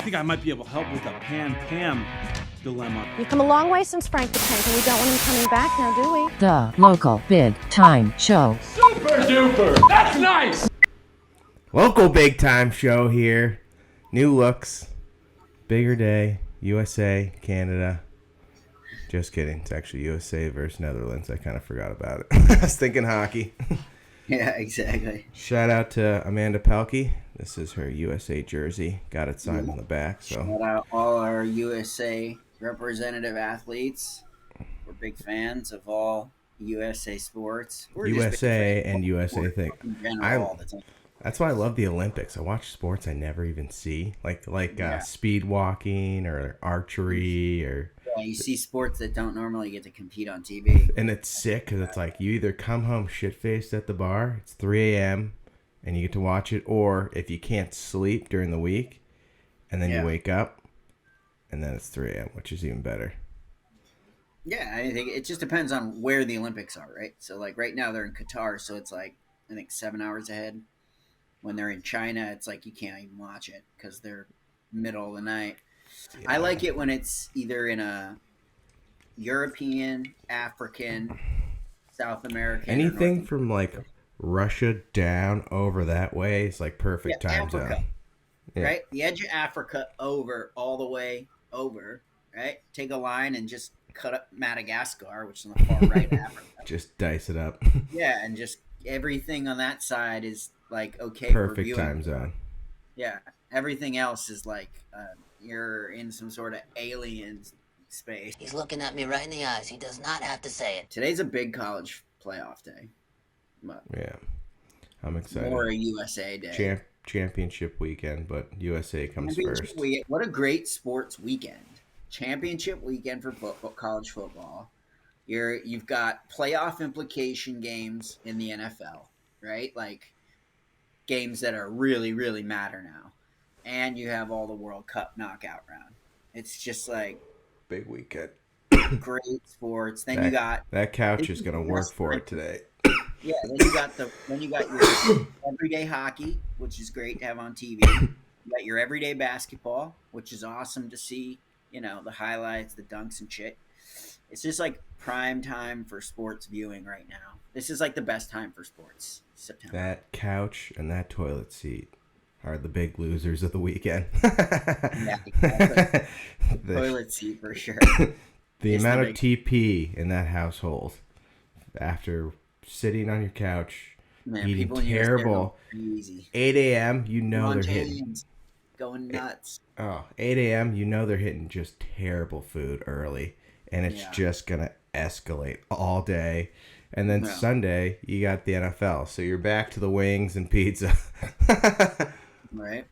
think I might be able to help with the Pan-Pam dilemma. We've come a long way since Frank the Tank, and we don't want him coming back now, do we? The local big time show. Super duper! That's nice! Local big time show here. New looks. Bigger day. USA, Canada. Just kidding. It's actually USA versus Netherlands. I kind of forgot about it. I was thinking hockey. Yeah, exactly. Shout out to Amanda Pelkey. This is her USA jersey. Got it signed on the back. So shout out all our USA representative athletes. We're big fans of all USA sports. We're USA and USA thing. In general, all the time. That's why I love the Olympics. I watch sports I never even see, like speed walking or archery or. Yeah, you see sports that don't normally get to compete on TV. And it's sick because it's like you either come home shit-faced at the bar, it's 3 a.m., and you get to watch it, or if you can't sleep during the week, and then you wake up, and then it's 3 a.m., which is even better. Yeah, I think it just depends on where the Olympics are, right? So, like, right now they're in Qatar, so it's like, I think 7 hours ahead. When they're in China, it's like you can't even watch it because they're middle of the night. Yeah. I like it when it's either in a European, African, South American. Anything from like Russia down over that way is like perfect time Africa, zone. Yeah. Right? The edge of Africa over, all the way over, right? Take a line and just cut up Madagascar, which is on the far right of Africa. Just dice it up. Yeah, and just everything on that side is like okay. Perfect time zone. Yeah. Everything else is like you're in some sort of alien space. He's looking at me right in the eyes. He does not have to say it. Today's a big college playoff day. But yeah. I'm excited. More a USA day. Championship weekend, but USA comes first. What a great sports weekend. Championship weekend for football, college football. You've got playoff implication games in the NFL, right? Like games that are really, really matter now. And you have all the World Cup knockout round. It's just like big weekend. Great sports. Then you got that couch is gonna work for it today. Yeah, then you got your everyday hockey, which is great to have on TV. You got your everyday basketball, which is awesome to see, you know, the highlights, the dunks and shit. It's just like prime time for sports viewing right now. This is like the best time for sports. September. That couch and that toilet seat are the big losers of the weekend. Yeah, exactly. The toilet seat for sure. The amount of TP in that household after sitting on your couch, eating terrible. 8 a.m., you know they're hitting. Going nuts. 8 a.m., you know they're hitting just terrible food early. And it's just going to escalate all day. And then Sunday, you got the NFL. So you're back to the wings and pizza. Right.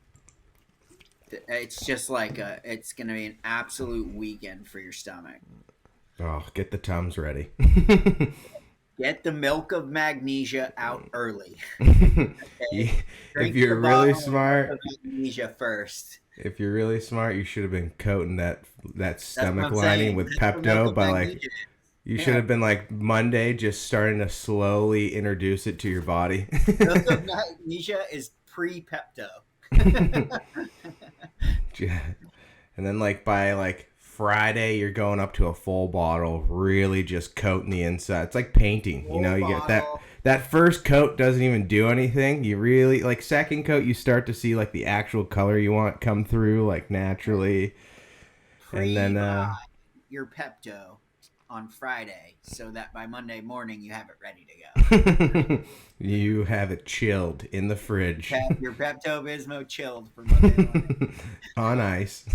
It's just like it's going to be an absolute weekend for your stomach. Oh, get the Tums ready. Get the milk of magnesia out early. Okay? If you're really smart, magnesia first. If you're really smart, you should have been coating that stomach lining with Pepto by like. You should have been like Monday, just starting to slowly introduce it to your body. Milk of magnesia is pre-Pepto. And then like by like Friday, you're going up to a full bottle, really just coating the inside. It's like painting, you know. You get that first coat doesn't even do anything. You really like second coat, you start to see like the actual color you want come through like naturally. And then your Pepto on Friday so that by Monday morning you have it ready to go. You have it chilled in the fridge. Your Pepto-Bismol chilled for Monday morning. On ice.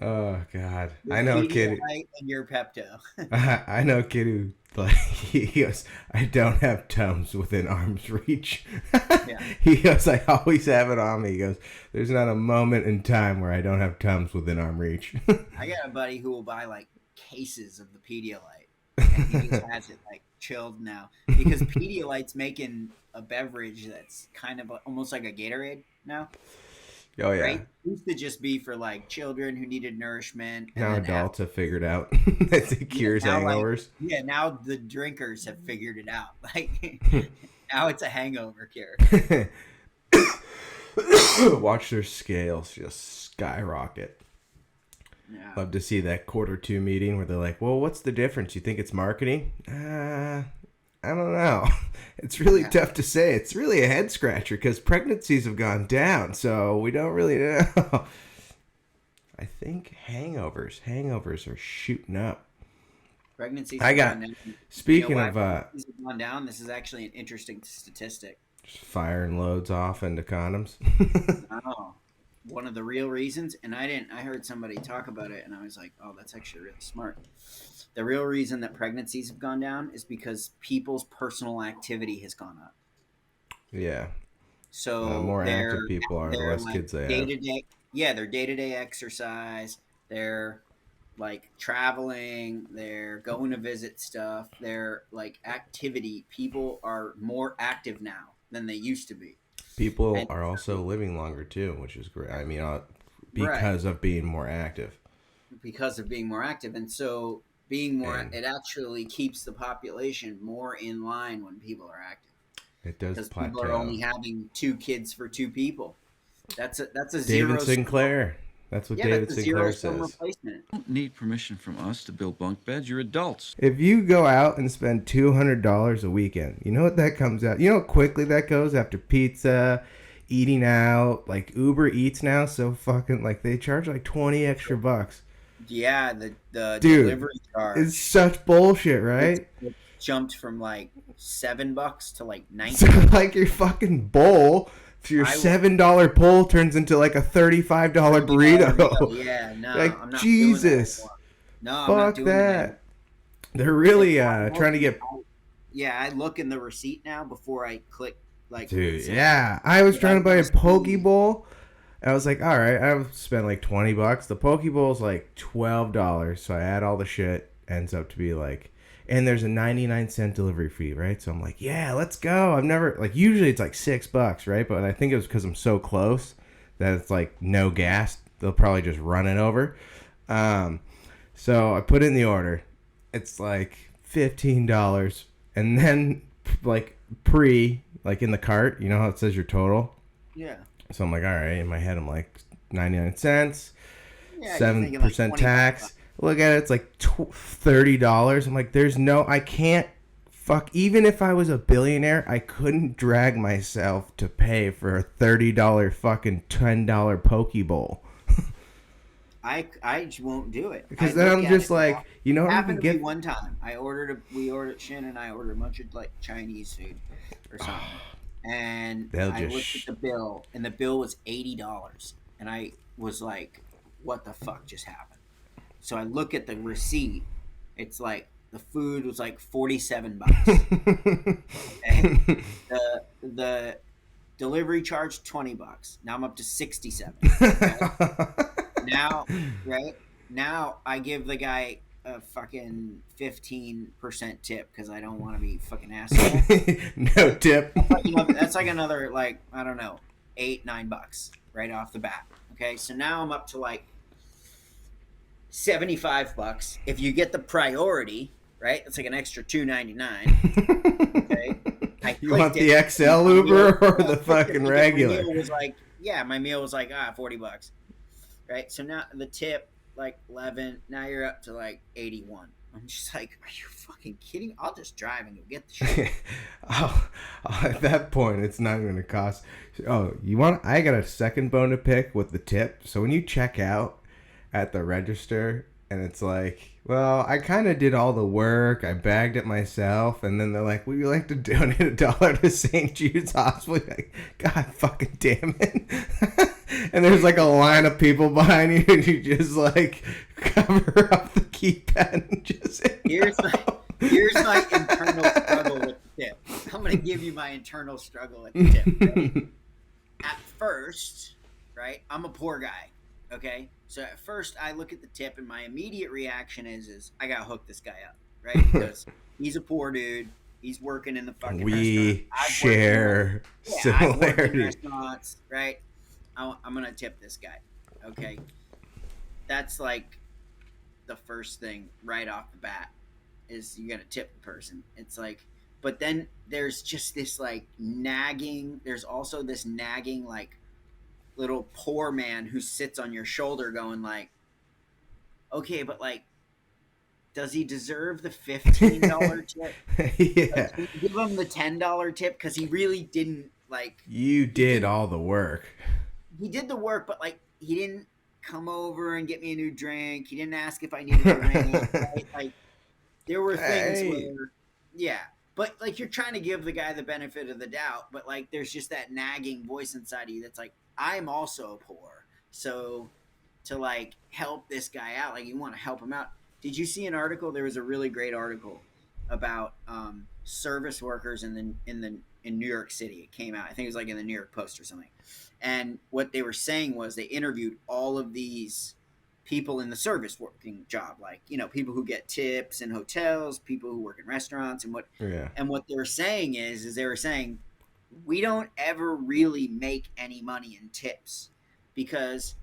Oh God! I know a kid. And your Pepto. I know a kid who like he goes, I don't have Tums within arm's reach. Yeah. He goes, I always have it on me. He goes, there's not a moment in time where I don't have Tums within arm reach. I got a buddy who will buy like cases of the Pedialyte, and he just has it like chilled now because Pedialyte's making a beverage that's kind of almost like a Gatorade now. Oh yeah. Right? It used to just be for like children who needed nourishment. Now adults have figured out that it cures hangovers. Like, now the drinkers have figured it out. Like now it's a hangover cure. watch their scales just skyrocket. Yeah. Love to see that Q2 meeting where they're like, well, what's the difference? You think it's marketing? I don't know. It's really tough to say. It's really a head scratcher because pregnancies have gone down, so we don't really know. I think hangovers are shooting up. Pregnancies I got. have gone down. Speaking You know why of pregnancies have gone down, this is actually an interesting statistic. firing loads off into condoms. Oh, one of the real reasons, and I heard somebody talk about it, and I was like, oh, that's actually really smart. The real reason that pregnancies have gone down is because people's personal activity has gone up. Yeah. So More active people are, the less like kids they have. day-to-day, yeah, their day-to-day exercise, their like traveling, they're going to visit stuff, their like activity. People are more active now than they used to be. People And are also living longer too, which is great. I mean, right, because of being more active. because of being more active, and so being more, it actually keeps the population more in line when people are active. It does Because plateau. people are only having 2 kids for 2 people. That's a David zero. Sinclair. That's what David Sinclair says. Replacement. You don't need permission from us to build bunk beds. You're adults. If you go out and spend $200 a weekend, you know what that comes out? You know how quickly that goes after pizza, eating out, like Uber Eats now. So fucking like they charge like 20 extra bucks. Yeah, the Dude, delivery charge. It's such bullshit, right? It jumped from like $7 to like 19. So like your fucking bowl for your $7 pull turns into like a $35 burrito. Yeah, no, like I'm not Jesus. doing that anymore. No, Fuck I'm not doing that. They're really trying to get. Yeah, I look in the receipt now before I click. Like, Dude, yeah, I was trying to buy a poke bowl. I was like, all right, I've spent like $20. The poke bowl is like $12, so I add all the shit. Ends up to be like, and there's a 99-cent delivery fee, right? So I'm like, yeah, let's go. I've never like usually it's like $6, right? But I think it was because I'm so close that it's like no gas. They'll probably just run it over. So I put in the order. It's like $15, and then like like in the cart, you know how it says your total? Yeah. So I'm like, all right. In my head, I'm like 99 cents, Yeah, 7% like tax. Look at it, it's like $30. I'm like, I can't even if I was a billionaire, I couldn't drag myself to pay for a $30 fucking $10 poke bowl. I just won't do it Because then I'm just like, you know what I can happened to me get? one time. Shannon and I ordered a bunch of like Chinese food or something, and I looked at the bill, and the bill was $80, and I was like, "What the fuck just happened?" So I look at the receipt. It's like the food was like $47. And the delivery charge $20. Now I'm up to $67. Okay? Now I give the guy a fucking 15% tip because I don't want to be fucking asshole. No tip. That's like another like I don't know $8-9 right off the bat. Okay, so now I'm up to like $75. If you get the priority, right, it's like an extra $2.99. Okay, you want the XL Uber or the fucking regular? My meal was like $40. Right, so now the tip like 11. Now you're up to like 81. I'm just like, are you fucking kidding? I'll just drive and go get the shit. At that point, it's not going to cost. Oh, I got a second bone to pick with the tip. So when you check out at the register, and it's like, well, I kind of did all the work. I bagged it myself, and then they're like, "Would you like to donate $1 to St. Jude's Hospital?" Like, God fucking damn it! And there's like a line of people behind you, and you just like cover up the keypad and just. Here's my internal struggle with the tip. I'm gonna give you my internal struggle with the tip. Right? At first, right, I'm a poor guy. Okay, so at first I look at the tip, and my immediate reaction is I gotta hook this guy up, right? Because he's a poor dude. He's working in the fucking We share similarities. I've worked in restaurants, right? I'm gonna tip this guy. Okay, that's like the first thing right off the bat is you gotta tip the person. It's like, but then there's just this like nagging. There's also this nagging like, little poor man who sits on your shoulder going like, okay, but like, does he deserve the $15 tip? Yeah. Like, give him the $10 tip because he really didn't like. You did all the work. He did the work, but like he didn't come over and get me a new drink. He didn't ask if I needed a ring. Right? Like there were things where, yeah. But like you're trying to give the guy the benefit of the doubt, but like there's just that nagging voice inside of you that's like, I'm also poor, so to like help this guy out, like you want to help him out. Did you see an article? There was a really great article about service workers in New York City. It came out. I think it was like in the New York Post or something. And what they were saying was they interviewed all of these people in the service working job, like, you know, people who get tips in hotels, people who work in restaurants, and what they were saying is they were saying we don't ever really make any money in tips because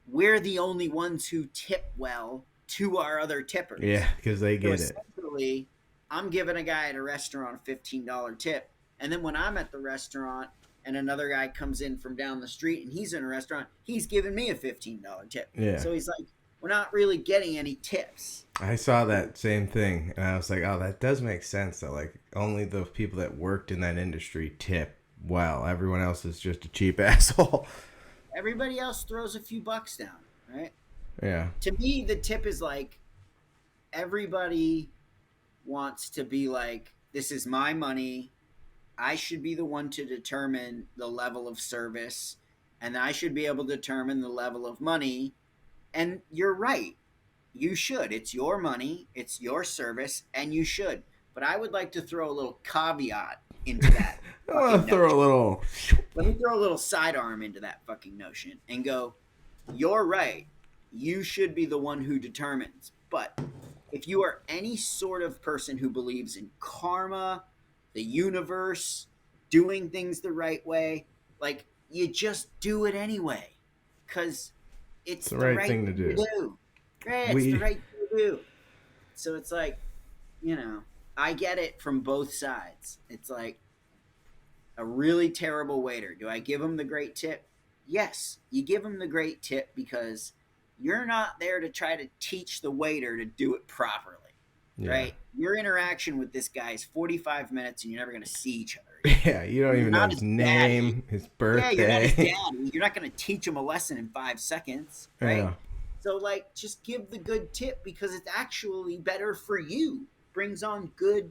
we're the only ones who tip well to our other tippers. Yeah, because they get it. Essentially, I'm giving a guy at a restaurant a $15 tip, and then when I'm at the restaurant and another guy comes in from down the street and he's in a restaurant, he's giving me a $15 tip. Yeah. So he's like, we're not really getting any tips. I saw that same thing, and I was like, oh, that does make sense, though. Like, only the people that worked in that industry tip well. Everyone else is just a cheap asshole. Everybody else throws a few bucks down, right? Yeah. To me, the tip is like, everybody wants to be like, this is my money. I should be the one to determine the level of service, and I should be able to determine the level of money. And you're right. You should. It's your money. It's your service, and you should. But I would like to throw a little caveat into that. Let me throw a little sidearm into that fucking notion and go, you're right. You should be the one who determines. But if you are any sort of person who believes in karma, the universe, doing things the right way, like, you just do it anyway. Because it's the right thing to do. Right, it's the right thing to do. So it's like, you know, I get it from both sides. It's like a really terrible waiter. Do I give him the great tip? Yes, you give him the great tip because you're not there to try to teach the waiter to do it properly, right? Your interaction with this guy is 45 minutes and you're never going to see each other again. Yeah, you don't even know his name, his birthday. Yeah, you're not his daddy. You're not going to teach him a lesson in 5 seconds, right? Yeah. So, like, just give the good tip because it's actually better for you. Brings on good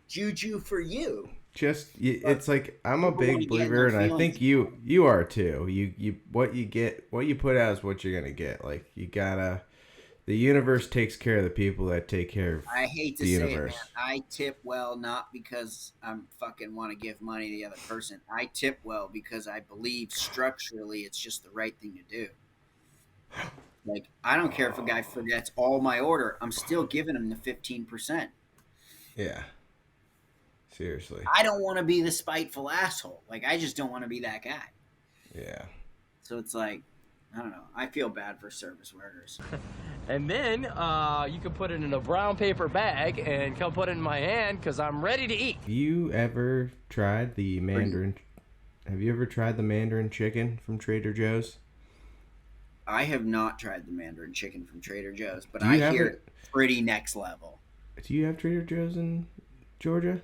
juju for you. It's like, I'm a big believer, and I think you are too. You what you put out is what you're gonna get. Like, you gotta, the universe takes care of the people that take care of I hate to say universe. It, man. I tip well not because I'm fucking want to give money to the other person. I tip well because I believe structurally it's just the right thing to do. Like, I don't care if a guy forgets all my order. I'm still giving him the 15%. Yeah. Seriously. I don't want to be the spiteful asshole. Like, I just don't want to be that guy. Yeah. So it's like, I don't know. I feel bad for service workers. And then you can put it in a brown paper bag and come put it in my hand because I'm ready to eat. Have you ever tried the Mandarin? Have you ever tried the Mandarin chicken from Trader Joe's? I have not tried the Mandarin chicken from Trader Joe's, but I hear it's pretty next level. Do you have Trader Joe's in Georgia?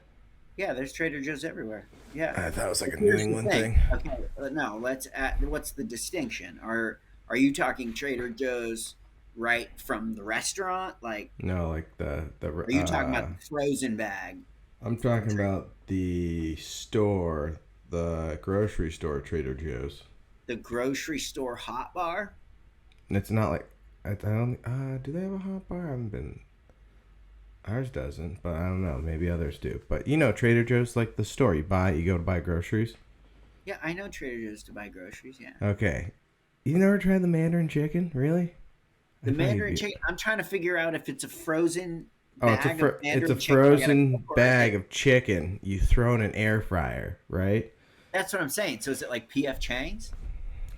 Yeah, there's Trader Joe's everywhere. Yeah, I thought it was like a New England thing. Okay, no, let's add, what's the distinction? Are you talking Trader Joe's right from the restaurant? Like, no, like the are you talking about the frozen bag? I'm talking about the store, the grocery store, Trader Joe's. The grocery store hot bar? It's not like, I don't, do they have a hot bar? I haven't been. Ours doesn't, but I don't know. Maybe others do. But you know, Trader Joe's like the store. You go to buy groceries. Yeah, I know Trader Joe's to buy groceries. Yeah. Okay, you never tried the Mandarin chicken, really? The Mandarin chicken. I'm trying to figure out if it's a frozen. It's a frozen bag of chicken. You throw in an air fryer, right? That's what I'm saying. So is it like P.F. Chang's?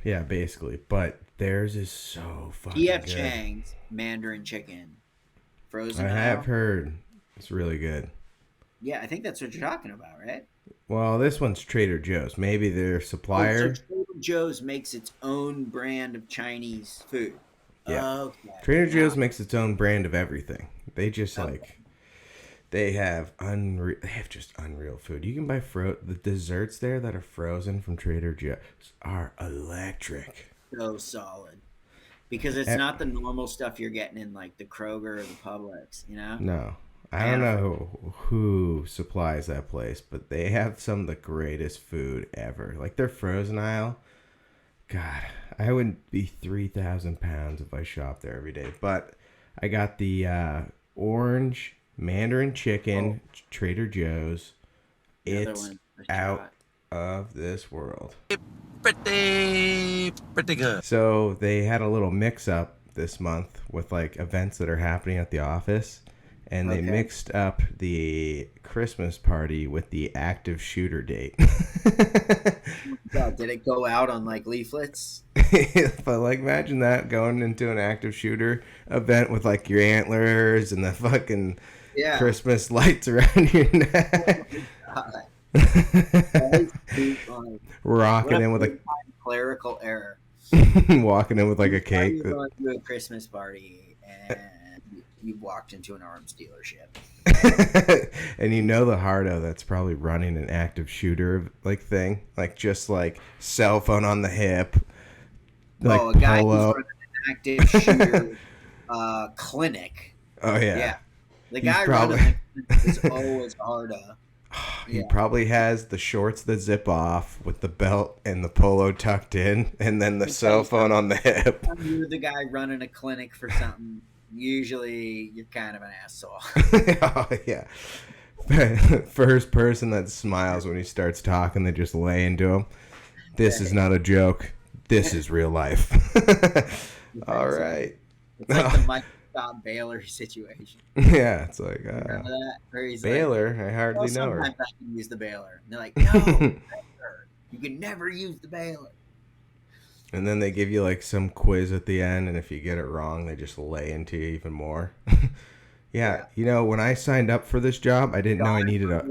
Yeah, basically. But theirs is so fucking P.F. good. Chang's Mandarin chicken. Frozen. I have heard it's really good. Yeah, I think that's what you're talking about, right? Well, this one's Trader Joe's. Maybe their supplier. So Trader Joe's makes its own brand of Chinese food. Yeah. Okay. Trader Joe's makes its own brand of everything. They just they have just unreal food. You can buy the desserts there that are frozen from Trader Joe's are electric. So solid. Because it's not the normal stuff you're getting in like the Kroger or the Publix, you know? No. I don't know who supplies that place, but they have some of the greatest food ever. Like their frozen aisle. God, I wouldn't be 3,000 pounds if I shopped there every day. But I got the orange Mandarin chicken, Trader Joe's. It's out of this world. Pretty good. So they had a little mix-up this month with like events that are happening at the office. And they mixed up the Christmas party with the active shooter date. God, did it go out on like leaflets? But like, imagine that going into an active shooter event with like your antlers and the fucking Christmas lights around your neck. Rocking in with a clerical error. Walking in with like a cake. You're going to a Christmas party and you walked into an arms dealership. And you know the hardo that's probably running an active shooter like thing, like just like cell phone on the hip, like a guy polo. who's running an active shooter clinic. Oh yeah. The guy running the clinic is always hardo. He probably has the shorts that zip off with the belt and the polo tucked in, and then the cell phone on the hip. You're the guy running a clinic for something. Usually, you're kind of an asshole. Oh, yeah. First person that smiles when he starts talking, they just lay into him. This is not a joke. This is real life. All right. It's like the Mike Scott Baylor situation. Yeah, it's like Remember that? Where he's Baylor. Like, I hardly know her. Sometimes I can use the Baylor. And they're like, no, Baylor. You can never use the Baylor. And then they give you like some quiz at the end, and if you get it wrong, they just lay into you even more. Yeah, you know, when I signed up for this job, I didn't know I needed a...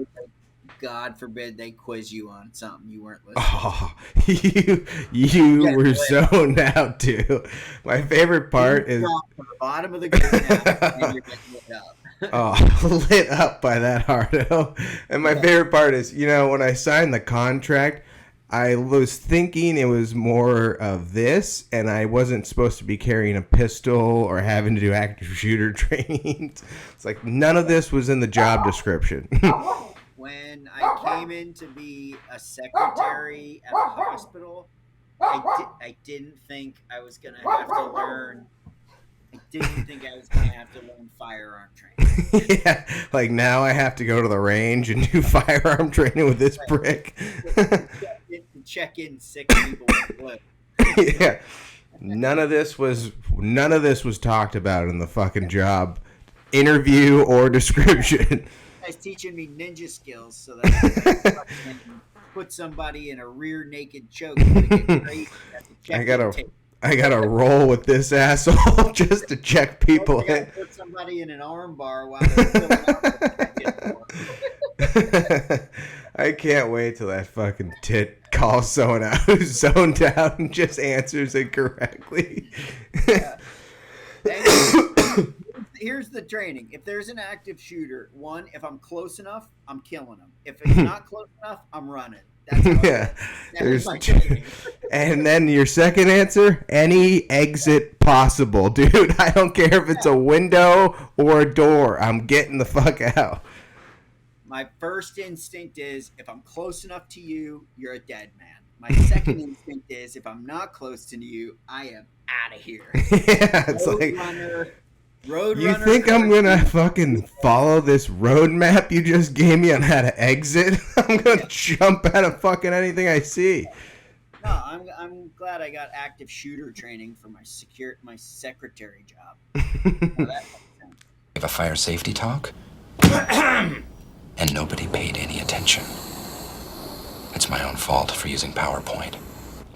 God forbid they quiz you on something you weren't listening to. You were zoned out, too. My favorite part is... From the bottom of the green and you're getting lit up. Lit up by that hardo. And my favorite part is, you know, when I signed the contract, I was thinking it was more of this, and I wasn't supposed to be carrying a pistol or having to do active shooter training. It's like none of this was in the job description. When I came in to be a secretary at a hospital, I didn't think I was going to have to learn. I didn't think I was going to have to learn firearm training. Yeah, like now I have to go to the range and do firearm training with this brick. Check in 6 people with blue. Yeah, none of this was talked about in the fucking job interview or description. Guy's teaching me ninja skills so that I can put somebody in a rear naked choke. I gotta roll with this asshole just to check people in. Put somebody in an arm bar while they're filling out. I can't wait till that fucking tit calls someone out who's zoned out and just answers it correctly. Yeah. Here's the training. If there's an active shooter, one, if I'm close enough, I'm killing him. If it's not close enough, I'm running. That's there's my training. And then your second answer, any exit possible, dude. I don't care if it's a window or a door. I'm getting the fuck out. My first instinct is if I'm close enough to you, you're a dead man. My second instinct is if I'm not close to you, I am out of here. Yeah, it's Road you runner, think I'm gonna fucking follow this roadmap you just gave me on how to exit? I'm gonna jump out of fucking anything I see. No, I'm glad I got active shooter training for my secretary job. Have a fire safety talk, and nobody paid any attention. It's my own fault for using PowerPoint.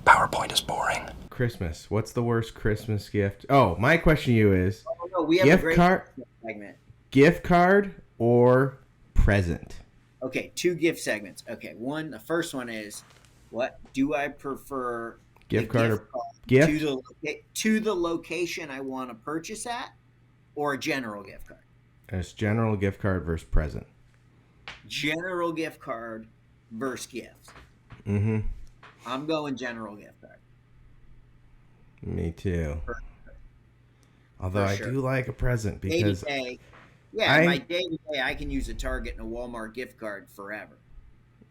PowerPoint is boring. Christmas. What's the worst Christmas gift? Oh, my question to you is: we have gift a great card, segment. Gift card or present? Okay, 2 gift segments. Okay, the first one is What do I prefer? Gift the card or card gift? to the location I want to purchase at, or a general gift card? It's general gift card versus present. General gift card versus gift. Mm-hmm. I'm going general gift card. Me too. Although For I sure. do like a present because my day-to-day, I can use a Target and a Walmart gift card forever.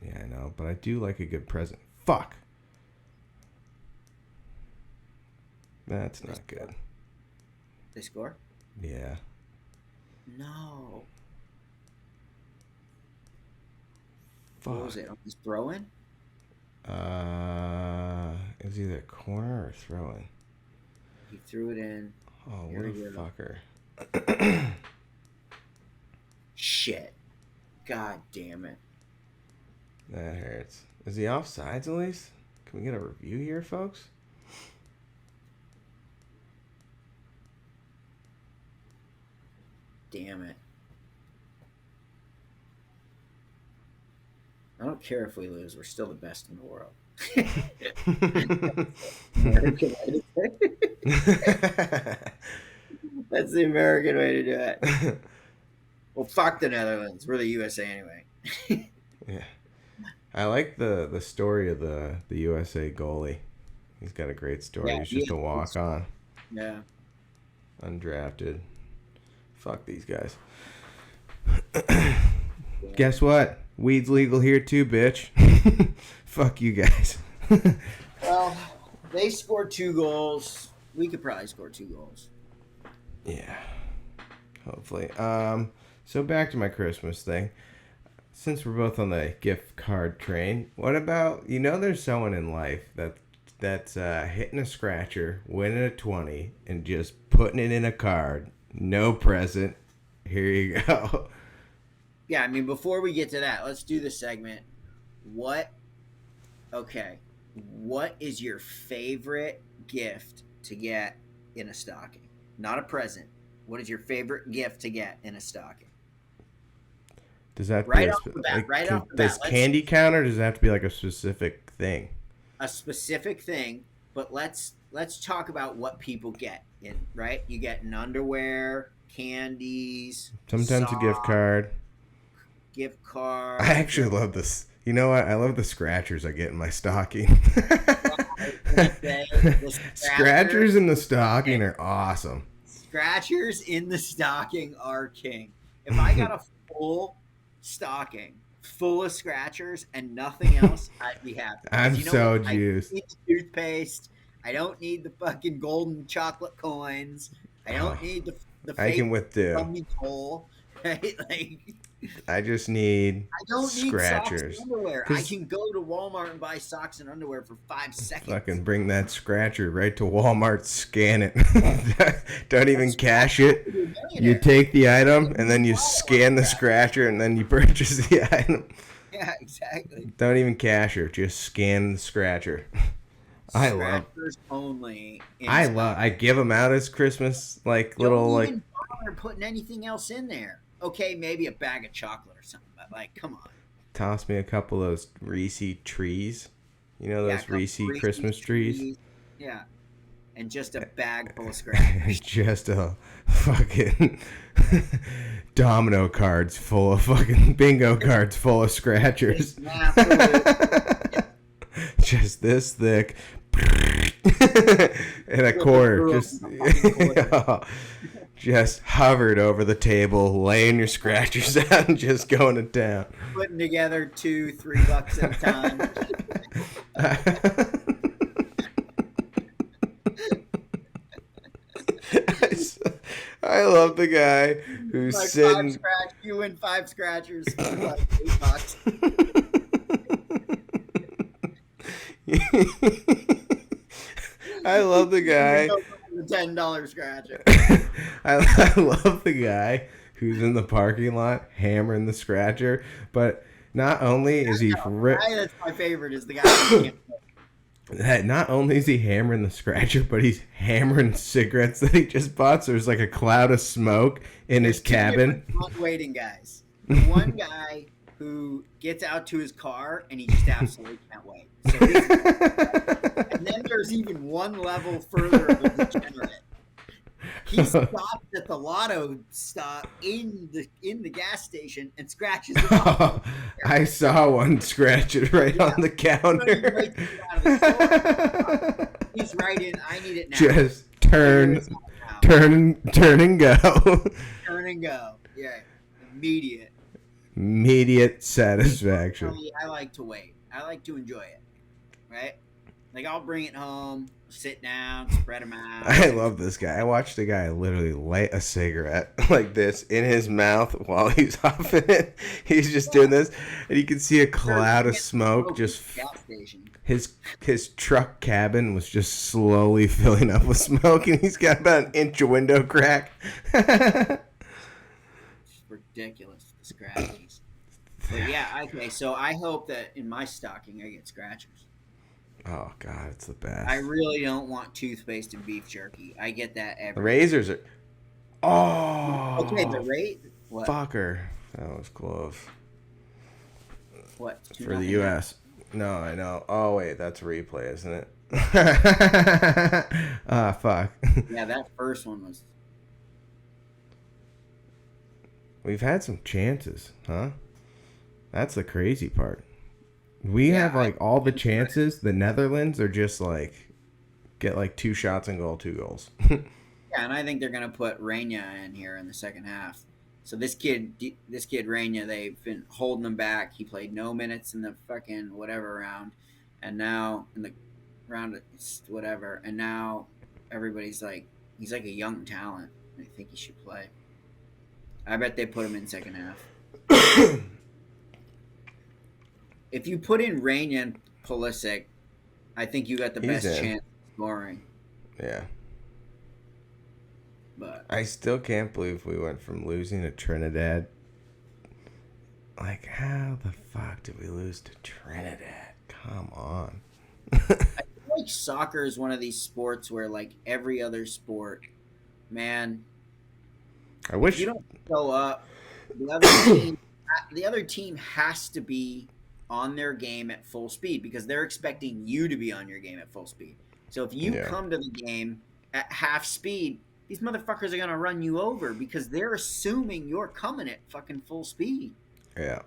Yeah, I know, but I do like a good present. Fuck. That's not good. They score? Yeah. No. Fuck. What was it? Just throw in? It was either corner or throw in. He threw it in. Oh, what a fucker. Shit. God damn it. That hurts. Is he offsides at least? Can we get a review here, folks? Damn it. I don't care if we lose. We're still the best in the world. That's the American way to do it. Well, fuck the Netherlands. We're the USA anyway. Yeah. I like the story of the USA goalie. He's got a great story. Yeah, He's just a walk-on. Yeah. Undrafted. Fuck these guys. Guess what? Weed's legal here too, bitch. Fuck you guys. Well, they scored 2 goals. We could probably score 2 goals. Yeah. Hopefully. So back to my Christmas thing. Since we're both on the gift card train, what about, there's someone in life that's hitting a scratcher, winning a 20, and just putting it in a card. No present. Here you go. Yeah, I mean, before we get to that, let's do the segment. What is your favorite gift to get in a stocking? Not a present. What is your favorite gift to get in a stocking? Does that off the bat? Does candy count, or does it have to be like a specific thing? A specific thing, but let's talk about what people get in, right? You get an underwear, candies, Sometimes socks, a gift card. Gift card. I actually love this. You know what? I love the scratchers I get in my stocking. Scratchers in the stocking are awesome. Scratchers in the stocking are king. If I got a full stocking full of scratchers and nothing else, I'd be happy. I'm so juiced. I don't need toothpaste. I don't need the fucking golden chocolate coins. I don't need the fake I can with gummy coal. Right? Like, I just need scratchers. Socks and underwear. I can go to Walmart and buy socks and underwear for 5 seconds. Fucking bring that scratcher right to Walmart, scan it. Don't even cash it. You take the item and then you scan the scratcher and then you purchase the item. Yeah, exactly. Don't even cash her, just scan the scratcher. Scratchers only. I give them out as Christmas, Don't even bother putting anything else in there. Okay, maybe a bag of chocolate or something, but come on. Toss me a couple of those Reese trees. Those Reese Christmas trees? Yeah. And just a bag full of scratchers. Just a fucking domino cards full of fucking bingo cards full of scratchers. Just this thick. And a quarter. Just hovered over the table, laying your scratchers out and just going to town. Putting together $2-3 at a time. I love the guy who's sitting. You win 5 scratchers for $8. I love the guy. The $10 scratcher. I love the guy who's in the parking lot hammering the scratcher, but not only is he that's my favorite is the guy. Not only is he hammering the scratcher, but he's hammering cigarettes that he just bought. So there's a cloud of smoke in his cabin. Waiting guys. The one guy who gets out to his car and he just absolutely can't wait. So and then there's even one level further of a degenerate. He stops at the lotto stop in the gas station and scratches it off. I saw one scratch it right on the counter. He's right in. I need it now. Just turn and go. Turn and go. Yeah, Immediate satisfaction. I like to wait. I like to enjoy it. Right? Like, I'll bring it home, sit down, spread them out. I love this guy. I watched a guy literally light a cigarette like this in his mouth while he's huffing it. He's just doing this, and you can see a cloud of smoke just. His truck cabin was just slowly filling up with smoke, and he's got about an inch of window crack. It's ridiculous, the scratches. But yeah, okay, so I hope that in my stocking I get scratchers. Oh God, it's the best. I really don't want toothpaste and beef jerky. I get that every. The razors are. Oh. Okay, the rate. What? Fucker, that was close. What? For the U.S. No, I know. Oh wait, that's replay, isn't it? Ah, fuck. Yeah, that first one was. We've had some chances, huh? That's the crazy part. We have like all the chances. The Netherlands are just like get like 2 shots and goal, 2 goals. Yeah, and I think they're gonna put Reina in here in the second half. So this kid Reina, they've been holding him back. He played no minutes in the fucking whatever round, and now in the round whatever, and now everybody's like, he's like a young talent. I think he should play. I bet they put him in second half. If you put in Reina and Pulisic, I think you got the best chance of scoring. Yeah. But I still can't believe we went from losing to Trinidad. Like, how the fuck did we lose to Trinidad? Come on. I feel like soccer is one of these sports where, like every other sport, man, I wish if you don't show up. The other team has to be on their game at full speed because they're expecting you to be on your game at full speed. So if you come to the game at half speed, these motherfuckers are going to run you over because they're assuming you're coming at fucking full speed. Yeah.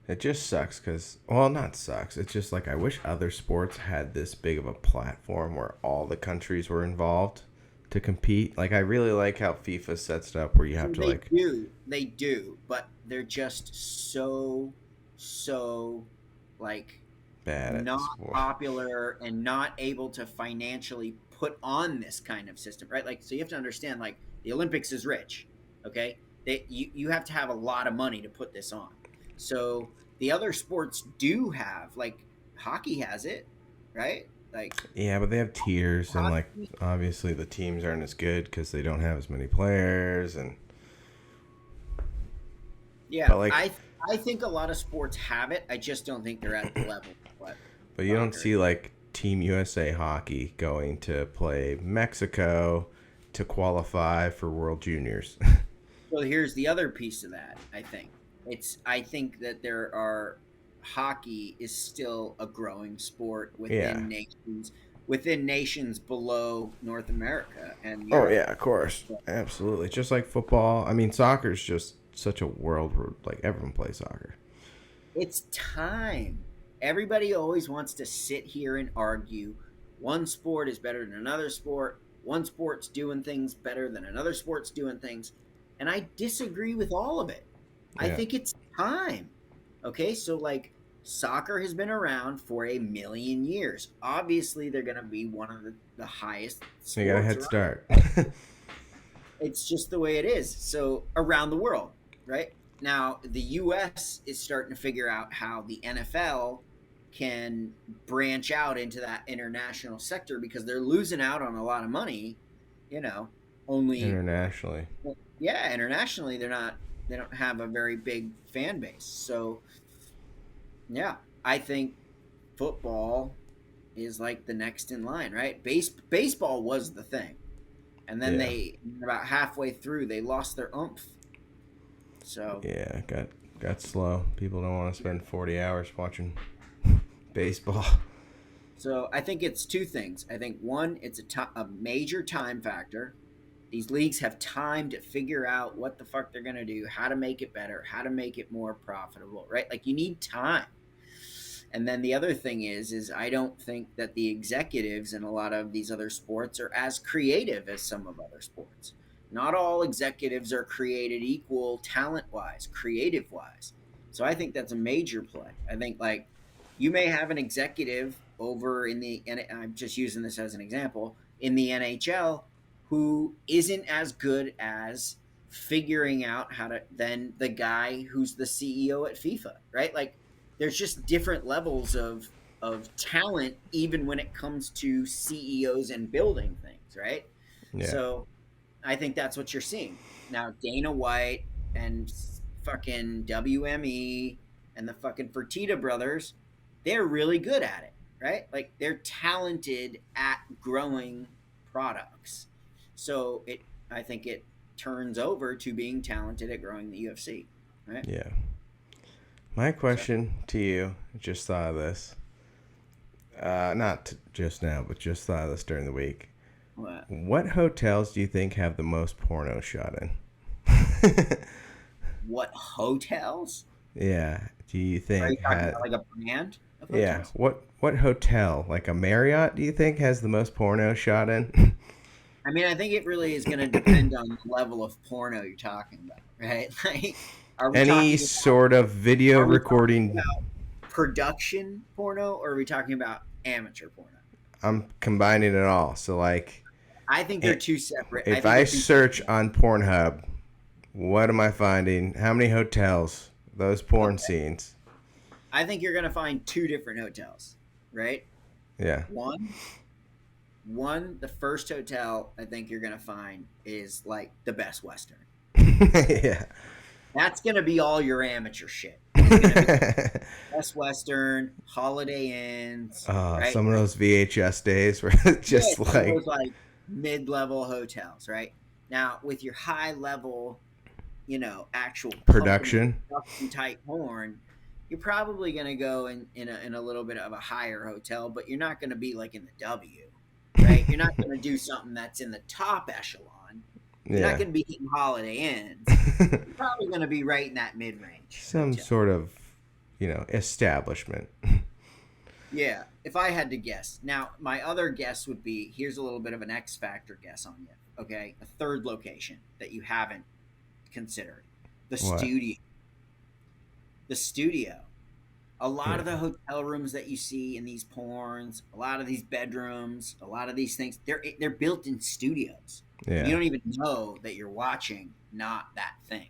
It just sucks because, well, not sucks. It's just like I wish other sports had this big of a platform where all the countries were involved to compete. Like, I really like how FIFA sets it up where you have to, like... They do, but they're just so like, bad not popular and not able to financially put on this kind of system, right? Like, so you have to understand, like, the Olympics is rich, okay? You have to have a lot of money to put this on. So the other sports do have, like, hockey has it, right? Like, yeah, but they have tiers, and like obviously the teams aren't as good because they don't have as many players, and yeah, like, I think a lot of sports have it. I just don't think they're at the level. But you don't see like Team USA hockey going to play Mexico to qualify for World Juniors. So here's the other piece of that. I think that hockey is still a growing sport within nations below North America and Europe. Oh yeah, of course, absolutely. Just like football. I mean, soccer's just such a world where like everyone plays soccer. It's time. Everybody always wants to sit here and argue one sport is better than another sport. One sport's doing things better than another sport's doing things. And I disagree with all of it. Yeah. I think it's time. Okay, so like soccer has been around for 1 million years. Obviously, they're going to be one of the highest sports. You got a head start. It's just the way it is. So around the world, right? Now, the U.S. is starting to figure out how the NFL can branch out into that international sector because they're losing out on a lot of money, only internationally. Yeah, internationally they don't have a very big fan base. So yeah, I think football is like the next in line, right? Baseball was the thing. And then they about halfway through they lost their oomph. So yeah, got got slow. People don't want to spend 40 hours watching baseball. So I think it's two things. I think one, it's a major time factor. These leagues have time to figure out what the fuck they're going to do, how to make it better, how to make it more profitable, right? Like, you need time. And then the other thing is I don't think that the executives in a lot of these other sports are as creative as some of other sports. Not all executives are created equal talent-wise, creative-wise. So I think that's a major play. I think, like, you may have an executive over in the, and I'm just using this as an example, in the NHL who isn't as good as figuring out how to, than the guy who's the CEO at FIFA, right? Like, there's just different levels of talent even when it comes to CEOs and building things, right? Yeah. So I think that's what you're seeing. Now Dana White and fucking WME and the fucking Fertitta brothers, they're really good at it, right? Like, they're talented at growing products. So I think it turns over to being talented at growing the UFC, right? Yeah. My question to you, just thought of this. Not just now, but just thought of this during the week. What hotels do you think have the most porno shot in? What hotels? Yeah. Do you think Are you talking about like a brand of hotels? Yeah. What hotel, like a Marriott, do you think has the most porno shot in? I mean, I think it really is going to depend on the level of porno you're talking about, right? Like, are we Any talking about, sort of video recording? Production porno, or are we talking about amateur porno? I'm combining it all. So, like, I think they're two separate. If I search on Pornhub, what am I finding? How many hotels? Those porn scenes. I think you're going to find two different hotels, right? Yeah. One, the first hotel I think you're going to find is like the Best Western. Yeah. That's going to be all your amateur shit. Best Western, Holiday Inns. Right? Some of those VHS days were just like mid-level hotels, right? Now, with your high-level, actual production type porn, you're probably going to go in a little bit of a higher hotel, but you're not going to be like in the W, right? You're not going to do something that's in the top echelon. You're not going to be eating Holiday Inns. You're probably going to be right in that mid-range. Some sort of, establishment. Yeah, if I had to guess. Now, my other guess would be, here's a little bit of an X Factor guess on you, okay? A third location that you haven't considered. The studio. The studio. A lot of the hotel rooms that you see in these porns, a lot of these bedrooms, a lot of these things, they're built in studios. Yeah. You don't even know that you're watching not that thing.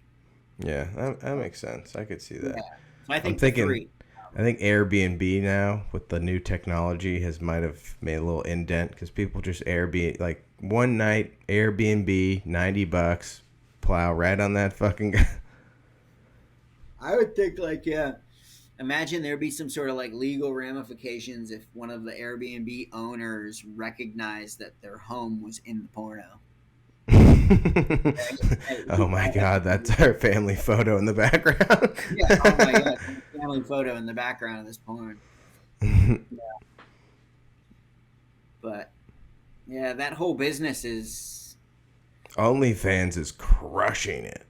Yeah, that makes sense. I could see that. Yeah. So I think I'm thinking, I think Airbnb now with the new technology might have made a little indent because people just Airbnb, like one night Airbnb, $90, plow right on that fucking guy. I would think imagine there'd be some sort of like legal ramifications if one of the Airbnb owners recognized that their home was in the porno. Oh my God, that's our family photo in the background. Yeah, oh my God, family photo in the background of this porn. Yeah. But yeah, that whole business is OnlyFans is crushing it.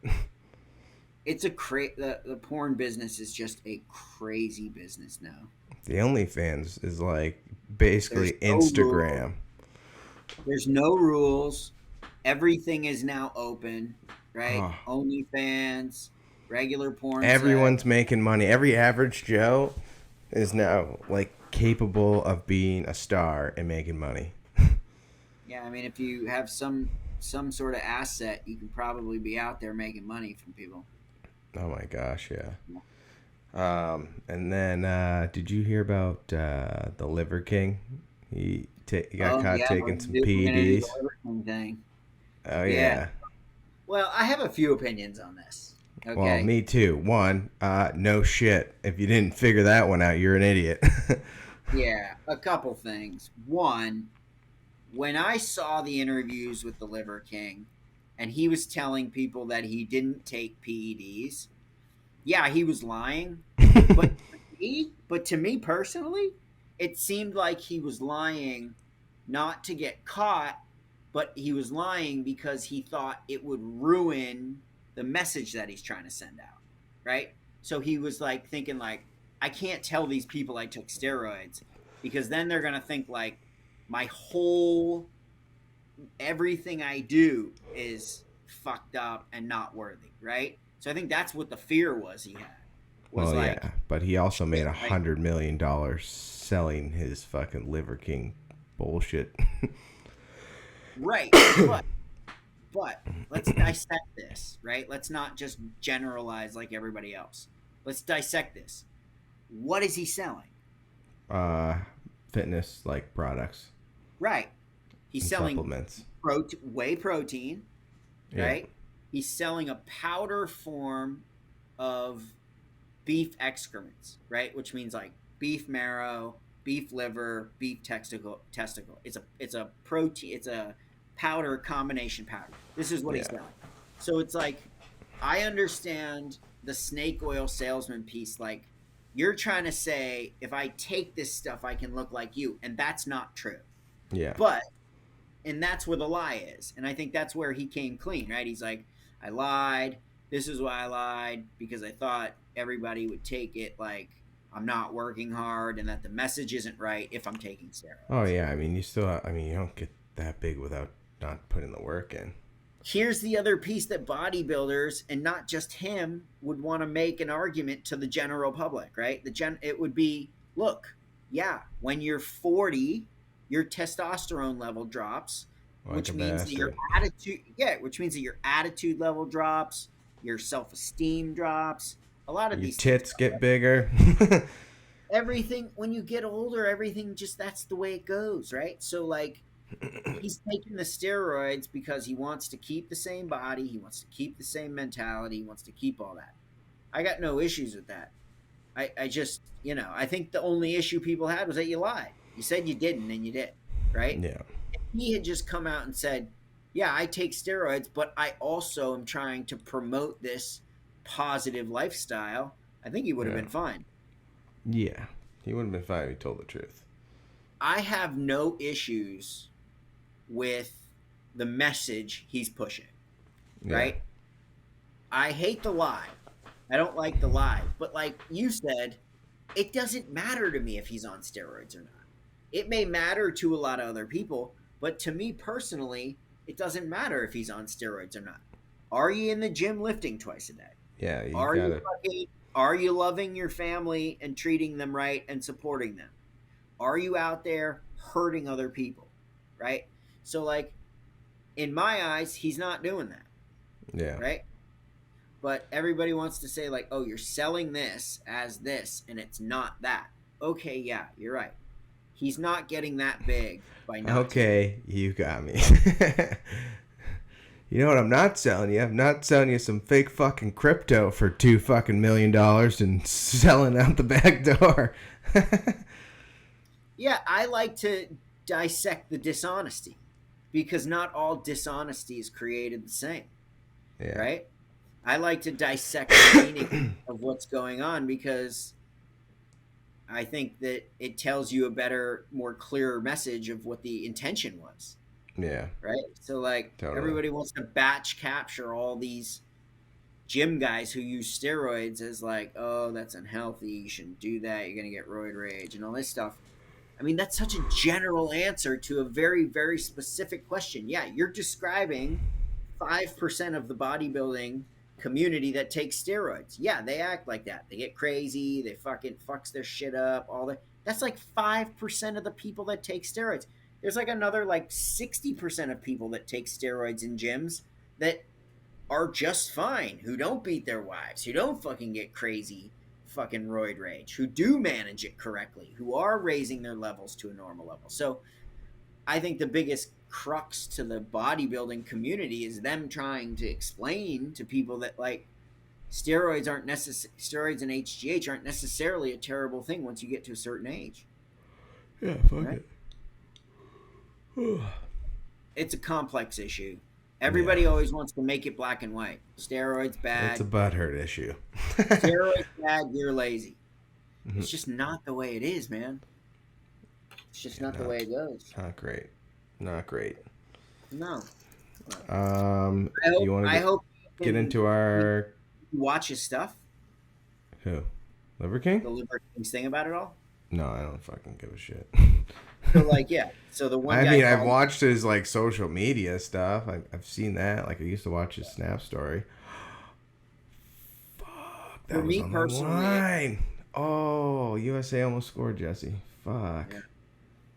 It's the porn business is just a crazy business now. The OnlyFans is like basically Instagram. There's no rules. Everything is now open, right? OnlyFans, regular porn. Everyone's making money. Every average Joe is now like capable of being a star and making money. Yeah, I mean, if you have some sort of asset, you can probably be out there making money from people. Oh my gosh, yeah. And then, did you hear about the Liver King? He got caught taking some PEDs. Oh yeah. Well, I have a few opinions on this. Okay. Well, me too. One, no shit. If you didn't figure that one out, you're an idiot. Yeah, a couple things. One, when I saw the interviews with the Liver King, and he was telling people that he didn't take PEDs, yeah, he was lying. But to me personally, it seemed like he was lying not to get caught, but he was lying because he thought it would ruin the message that he's trying to send out, right? So he was like thinking like, I can't tell these people I took steroids because then they're going to think like my whole everything I do is fucked up and not worthy, right? So I think that's what the fear was he had. Was Well, like, yeah, but he also made like, $100 million selling his fucking Liver King bullshit. right. But let's dissect this, right? Let's not just generalize like everybody else. Let's dissect this. What is he selling? Fitness like products. Right. He's and selling supplements. Whey protein, right? Yeah. He's selling a powder form of beef excrements, right? Which means like beef marrow, beef liver, beef testicle. It's a protein. It's a powder combination powder. This is what he's selling. So it's like, I understand the snake oil salesman piece. Like, you're trying to say, if I take this stuff, I can look like you, and that's not true. Yeah. And that's where the lie is. And I think that's where he came clean, right? He's like, I lied. This is why I lied, because I thought everybody would take it like I'm not working hard and that the message isn't right if I'm taking steroids. Oh, yeah. I mean, you don't get that big without not putting the work in. Here's the other piece that bodybuilders, and not just him, would want to make an argument to the general public, right? It would be, look, yeah, when you're 40, your testosterone level drops, which means that your attitude level drops, your self-esteem drops. A lot of your these tits get bigger. Everything, when you get older, everything just, that's the way it goes, right? So like, he's taking the steroids because he wants to keep the same body, he wants to keep the same mentality, he wants to keep all that. I got no issues with that. I just, I think the only issue people had was that you lied. You said you didn't, and you did, right? Yeah. If he had just come out and said, yeah, I take steroids, but I also am trying to promote this positive lifestyle, I think he would have been fine. Yeah, he would have been fine if he told the truth. I have no issues with the message he's pushing, right? I hate the lie. I don't like the lie. But like you said, it doesn't matter to me if he's on steroids or not. It may matter to a lot of other people, but to me personally, it doesn't matter if he's on steroids or not. Are you in the gym lifting twice a day? Yeah, Are you loving your family and treating them right and supporting them? Are you out there hurting other people, right? So, like, in my eyes, he's not doing that. Yeah. Right? But everybody wants to say, like, oh, you're selling this as this, and it's not that. Okay, yeah, you're right. He's not getting that big by now. Okay, you got me. You know what I'm not selling you? I'm not selling you some fake fucking crypto for $2 fucking million and selling out the back door. Yeah, I like to dissect the dishonesty because not all dishonesty is created the same. Yeah. Right? I like to dissect the meaning of what's going on because I think that it tells you a better, more clearer message of what the intention was. Yeah. Right? So, like, Everybody wants to batch capture all these gym guys who use steroids as like, oh, that's unhealthy. You shouldn't do that. You're going to get roid rage and all this stuff. I mean, that's such a general answer to a very, very specific question. Yeah, you're describing 5% of the bodybuilding community that takes steroids. Yeah, they act like that. They get crazy. They fucking fucks their shit up. All that. That's like 5% of the people that take steroids. There's like another like 60% of people that take steroids in gyms that are just fine, who don't beat their wives, who don't fucking get crazy fucking roid rage, who do manage it correctly, who are raising their levels to a normal level. So I think the biggest crux to the bodybuilding community is them trying to explain to people that like steroids and HGH aren't necessarily a terrible thing once you get to a certain age. Yeah, fuck it. It's a complex issue. Everybody always wants to make it black and white. Steroids bad. It's a butthurt issue. Steroids bad. You're lazy. Mhm. It's just not the way it is, man. It's just not the way it goes. Not great. Not great. No. You want to get into our watch his stuff? Who? Liver King? The Liver King's thing about it all? No, I don't fucking give a shit. So like, yeah. So the one. I've watched his like social media stuff. I've seen that. Like I used to watch his Snap story. Fuck, that For was me on personally, the line. Oh, USA almost scored, Jesse. Fuck. Yeah.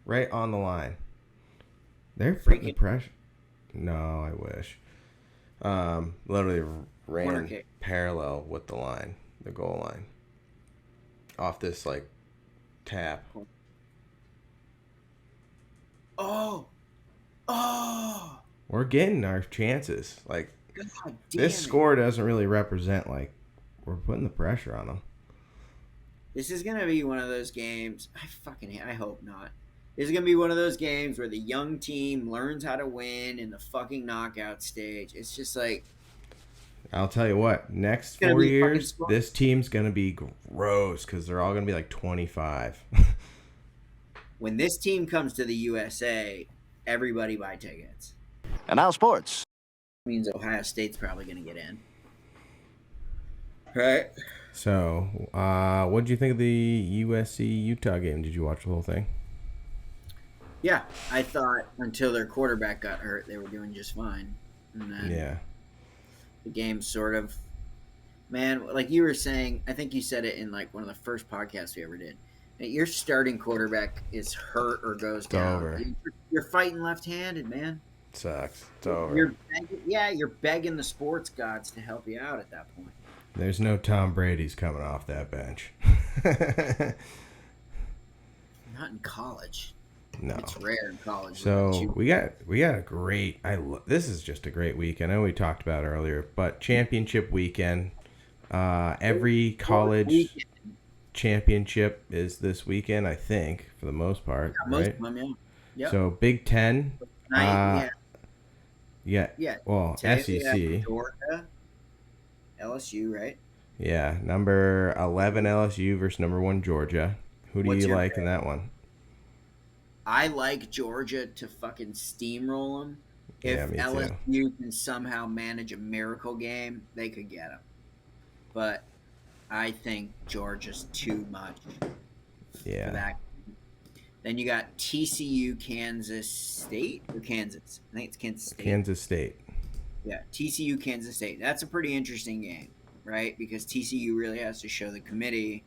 Right on the line. They're putting the pressure. No, I wish. Literally ran parallel with the line, the goal line. Off this like tap. Oh. We're getting our chances. Like God this damn score doesn't really represent like we're putting the pressure on them. This is gonna be one of those games. I hope not. This is gonna be one of those games where the young team learns how to win in the fucking knockout stage. It's just like, I'll tell you what. Next 4 years, this team's gonna be gross because they're all gonna be like 25. when this team comes to the USA, everybody buy tickets. And now sports. Means Ohio State's probably gonna get in. Right. So, what did you think of the USC Utah game? Did you watch the whole thing? Yeah, I thought until their quarterback got hurt, they were doing just fine. And then the game sort of, man, like you were saying, I think you said it in like one of the first podcasts we ever did. Your starting quarterback is hurt or goes down. Over. You're fighting left-handed, man. Sucks. It's over. You're begging the sports gods to help you out at that point. There's no Tom Brady's coming off that bench. Not in college. No, it's rare in college. So we got a great. This is just a great week. I know we talked about it earlier, but championship weekend. Every college championship is this weekend, I think, for the most part. Yeah, most right? of them, yeah. Yep. So Big Ten. Yeah. Well, Today SEC. Georgia, LSU, right? Yeah, number 11 LSU versus number 1 Georgia. Who do you like in that one? I like Georgia to fucking steamroll them. If LSU can somehow manage a miracle game, they could get them. But I think Georgia's too much for that. Then you got TCU, Kansas State, or Kansas? I think it's Kansas State. Kansas State. Yeah, TCU, Kansas State. That's a pretty interesting game, right? Because TCU really has to show the committee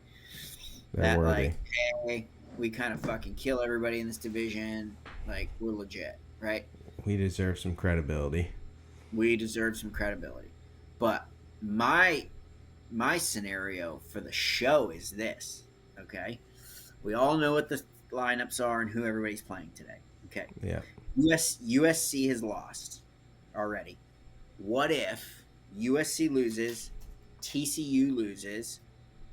that, like, hey, we kind of fucking kill everybody in this division. Like, we're legit, right? We deserve some credibility. But my scenario for the show is this, okay? We all know what the lineups are and who everybody's playing today. Okay. Yeah. USC has lost already. What if USC loses, TCU loses,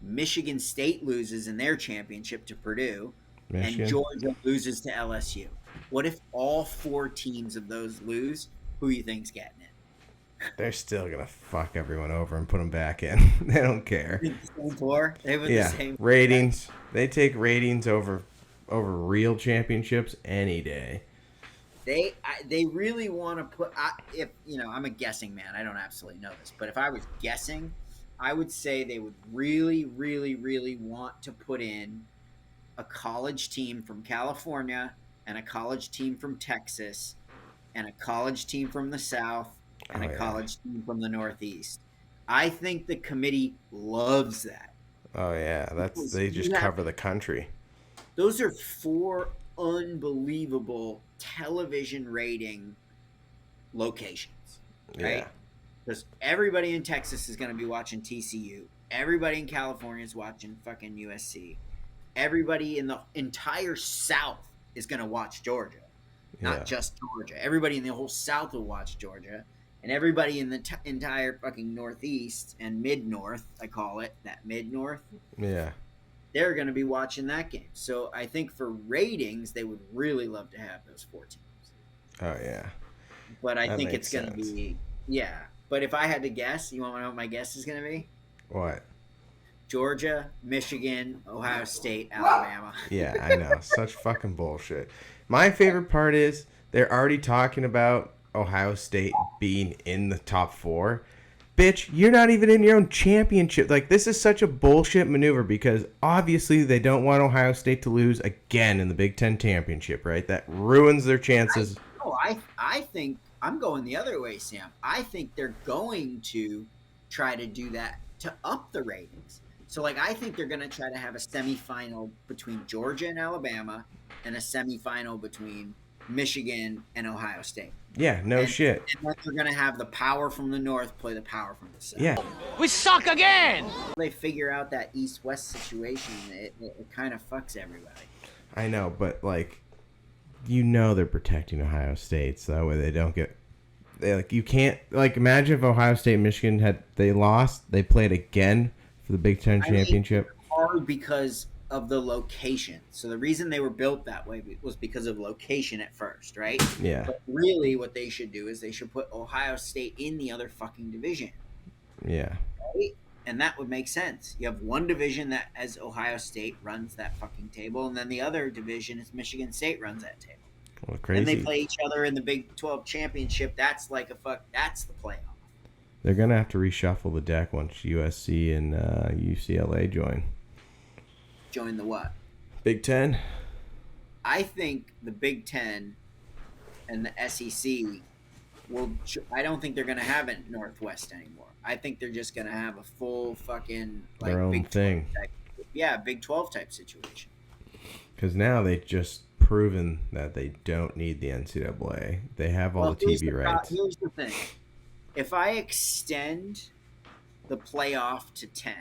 Michigan State loses in their championship to Purdue, and Georgia loses to LSU? What if all 4 teams of those lose? Who do you think's getting it? They're still gonna fuck everyone over and put them back in. They don't care. The same 4? They have the same ratings. They take ratings over real championships any day. They really want to put. If I'm a guessing man. I don't absolutely know this, but if I was guessing, I would say they would really, really, really want to put in a college team from California and a college team from Texas and a college team from the South and a college team from the Northeast. I think the committee loves that. Oh yeah, they just cover the country. Those are 4 unbelievable television rating locations, right? Yeah. Because everybody in Texas is going to be watching TCU. Everybody in California is watching fucking USC. Everybody in the entire South is going to watch Georgia. Not just Georgia. Everybody in the whole South will watch Georgia. And everybody in the entire fucking Northeast and Mid-North, I call it, that Mid-North. Yeah. They're going to be watching that game. So I think for ratings, they would really love to have those 4 teams. Oh, yeah. but I That think makes it's going to sense. be, yeah. But if I had to guess, you want to know what my guess is going to be? What? Georgia, Michigan, Ohio State, Alabama. Yeah, I know. Such fucking bullshit. My favorite part is they're already talking about Ohio State being in the top 4. Bitch, you're not even in your own championship. Like, this is such a bullshit maneuver because obviously they don't want Ohio State to lose again in the Big Ten championship, right? That ruins their chances. I think I'm going the other way, Sam. I think they're going to try to do that to up the ratings. So, like, I think they're going to try to have a semifinal between Georgia and Alabama and a semifinal between Michigan and Ohio State. Yeah, no shit. And then they're going to have the power from the north play the power from the south. Yeah. We suck again! They figure out that east-west situation, it kind of fucks everybody. I know, but, like, you know they're protecting Ohio State so that way they don't get... you can't... Like, imagine if Ohio State and Michigan they lost, they played again for the Big Ten championship. It's hard because of the location. So the reason they were built that way was because of location at first, right? Yeah. But really what they should do is they should put Ohio State in the other fucking division. Yeah. Right? And that would make sense. You have one division that as Ohio State runs that fucking table, and then the other division is Michigan State runs that table. Well, crazy. And they play each other in the Big 12 championship. That's like that's the playoff. They're going to have to reshuffle the deck once USC and UCLA join. Join the what? Big Ten? I think the Big Ten and the SEC I don't think they're going to have it Northwest anymore. I think they're just going to have a full fucking like their own Big thing. 12 type, Big 12 type situation. Because now they've just proven that they don't need the NCAA. They have all the TV rights. Here's the thing. If I extend the playoff to 10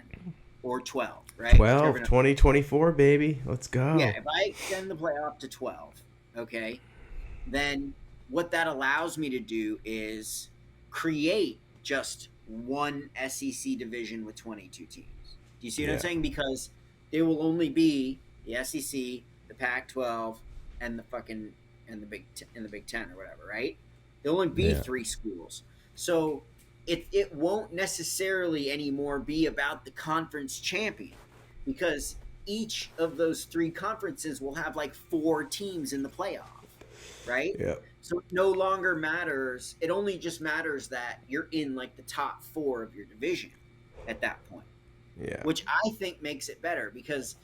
or 12, right? 12, 2024, baby. Let's go. Yeah, if I extend the playoff to 12, okay, then what that allows me to do is create just one SEC division with 22 teams. Do you see what I'm saying? Because there will only be the SEC, the Pac-12, and the Big Ten or whatever, right? There'll only be 3 schools. So it won't necessarily anymore be about the conference champion because each of those 3 conferences will have like 4 teams in the playoff, right? Yeah. So it no longer matters. It only just matters that you're in like the top 4 of your division at that point. Yeah. Which I think makes it better because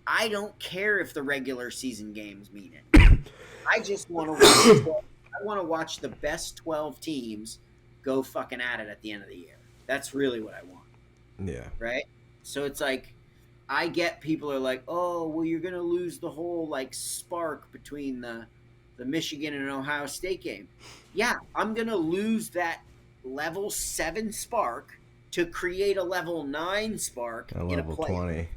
I don't care if the regular season games mean it. I just want to watch the best 12 teams go fucking at it at the end of the year. That's really what I want. Yeah. Right? So it's like, I get people are like, oh, well, you're going to lose the whole like spark between the Michigan and Ohio State game. Yeah, I'm going to lose that level 7 spark to create a level 9 spark A in level a play. 20.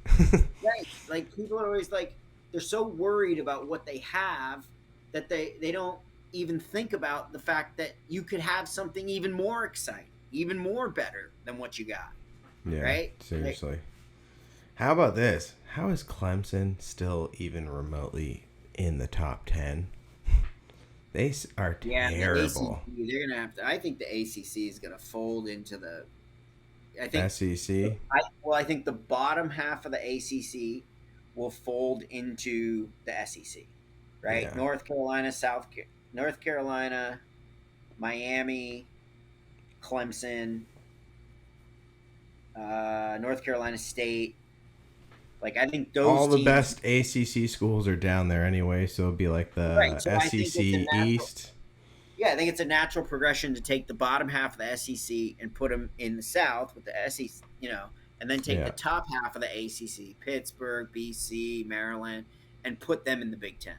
Right. Like people are always like, they're so worried about what they have that they don't even think about the fact that you could have something even more exciting, even more better than what you got. Yeah. Right? Seriously. How about this? How is Clemson still even remotely in the top 10? They are terrible. The ACC, they're gonna have to. I think the ACC is gonna fold into the. I think SEC. I think the bottom half of the ACC will fold into the SEC, right? Yeah. North Carolina, Miami, Clemson, North Carolina State. Like I think those all the teams, best ACC schools are down there anyway, so it'll be like the so I think SEC it's a natural- East. Yeah, I think it's a natural progression to take the bottom half of the SEC and put them in the South with the SEC, and then take the top half of the ACC, Pittsburgh, BC, Maryland, and put them in the Big Ten.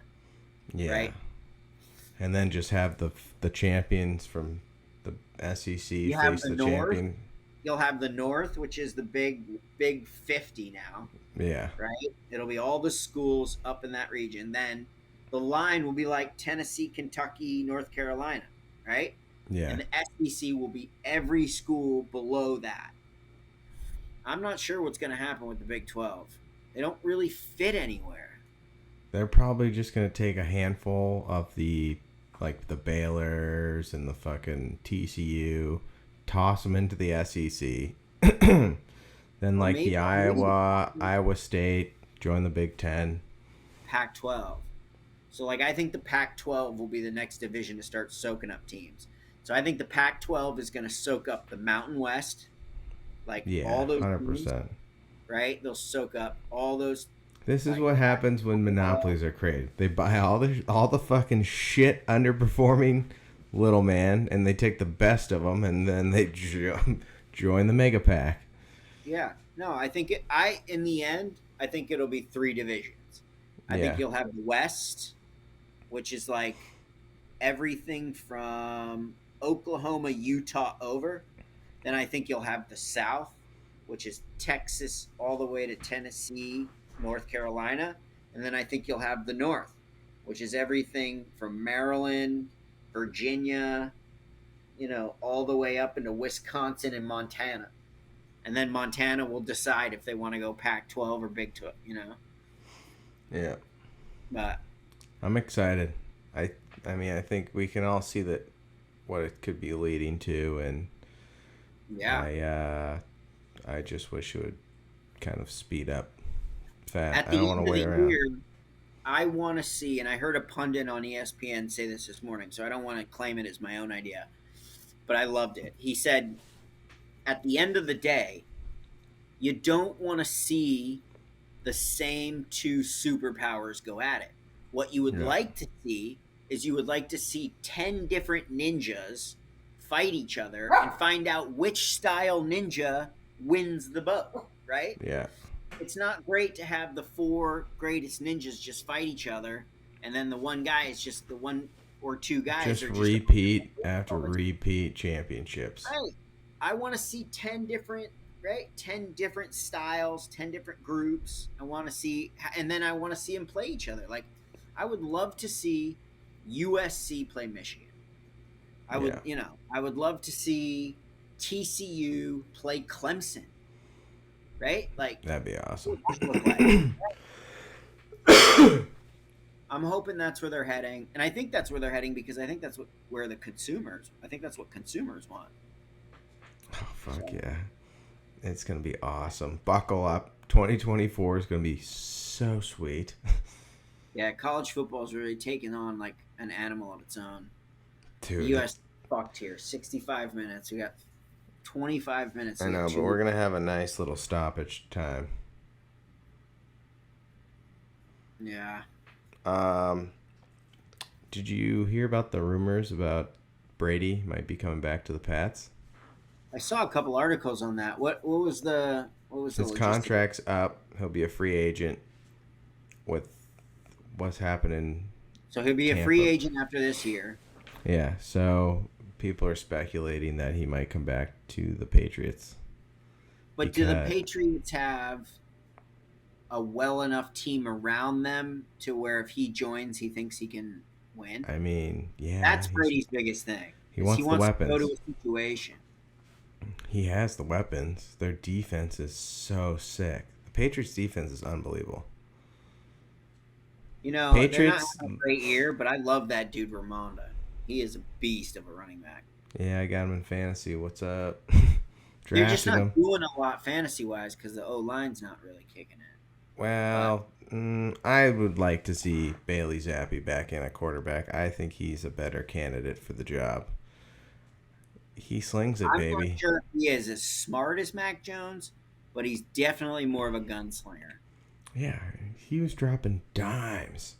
Yeah. Right? And then just have the champions from the SEC face the champion. You'll have the North, which is the big 50 now. Yeah. Right? It'll be all the schools up in that region. Then the line will be like Tennessee, Kentucky, North Carolina, right? Yeah. And the SEC will be every school below that. I'm not sure what's going to happen with the Big 12. They don't really fit anywhere. They're probably just going to take a handful of the Baylors Rutgers and the fucking TCU, toss them into the SEC. Then like the Iowa State, join the Big Ten. Pac-12. So like I think the Pac-12 will be the next division to start soaking up teams. So I think the Pac-12 is going to soak up the Mountain West, like all those 100%. teams, right? They'll soak up all those. This is what happens when monopolies are created. They buy all the fucking shit underperforming little man, and they take the best of them, and then they join the mega pack. Yeah, no, I think in the end, I think it'll be 3 divisions. I think you'll have the West, which is like everything from Oklahoma, Utah over. Then I think you'll have the South, which is Texas all the way to Tennessee, North Carolina. And then I think you'll have the North, which is everything from Maryland, Virginia, all the way up into Wisconsin and Montana. And then Montana will decide if they want to go Pac-12 or Big 12, Yeah. But I'm excited. I mean, I think we can all see that what it could be leading to, and I just wish it would kind of speed up fast. At the end of the year, I want to see, and I heard a pundit on ESPN say this morning, so I don't want to claim it as my own idea, but I loved it. He said, at the end of the day, you don't want to see the same 2 superpowers go at it. What you would like to see is you would like to see 10 different ninjas fight each other and find out which style ninja wins the boat, right? Yeah. It's not great to have the 4 greatest ninjas just fight each other, and then the one guy is just the 1 or 2 guys. Just are repeat after repeat championships. Right. I want to see 10 different, 10 different styles, 10 different groups. I want to see, and then I want to see them play each other. Like, I would love to see USC play Michigan. I would love to see TCU play Clemson. Right? Like, that'd be awesome. I'm hoping that's where they're heading, and I think that's where they're heading because I think that's what consumers want. Oh, fuck yeah. It's going to be awesome. Buckle up. 2024 is going to be so sweet. Yeah, college football is really taking on like an animal of its own. Dude. The U.S. fucked here. 65 minutes. We got 25 minutes. I know, but we're going to have a nice little stoppage time. Yeah. Did you hear about the rumors about Brady might be coming back to the Pats? I saw a couple articles on that. What was his contract's up? He'll be a free agent with what's happening. So he'll be a free agent after this year. Yeah, so people are speculating that he might come back to the Patriots. But do the Patriots have a well enough team around them to where if he joins, he thinks he can win? I mean, yeah. That's Brady's biggest thing. He wants the weapons. To go to a situation. He has the weapons. Their defense is so sick. The Patriots' defense is unbelievable. They're not having a great year, but I love that dude Ramonda. He is a beast of a running back. Yeah, I got him in fantasy. What's up? They're just not doing a lot fantasy-wise because the O-line's not really kicking it. Well, I would like to see Bailey Zappi back in at quarterback. I think he's a better candidate for the job. He slings it, baby. I'm not sure if he is as smart as Mac Jones, but he's definitely more of a gunslinger. Yeah, he was dropping dimes.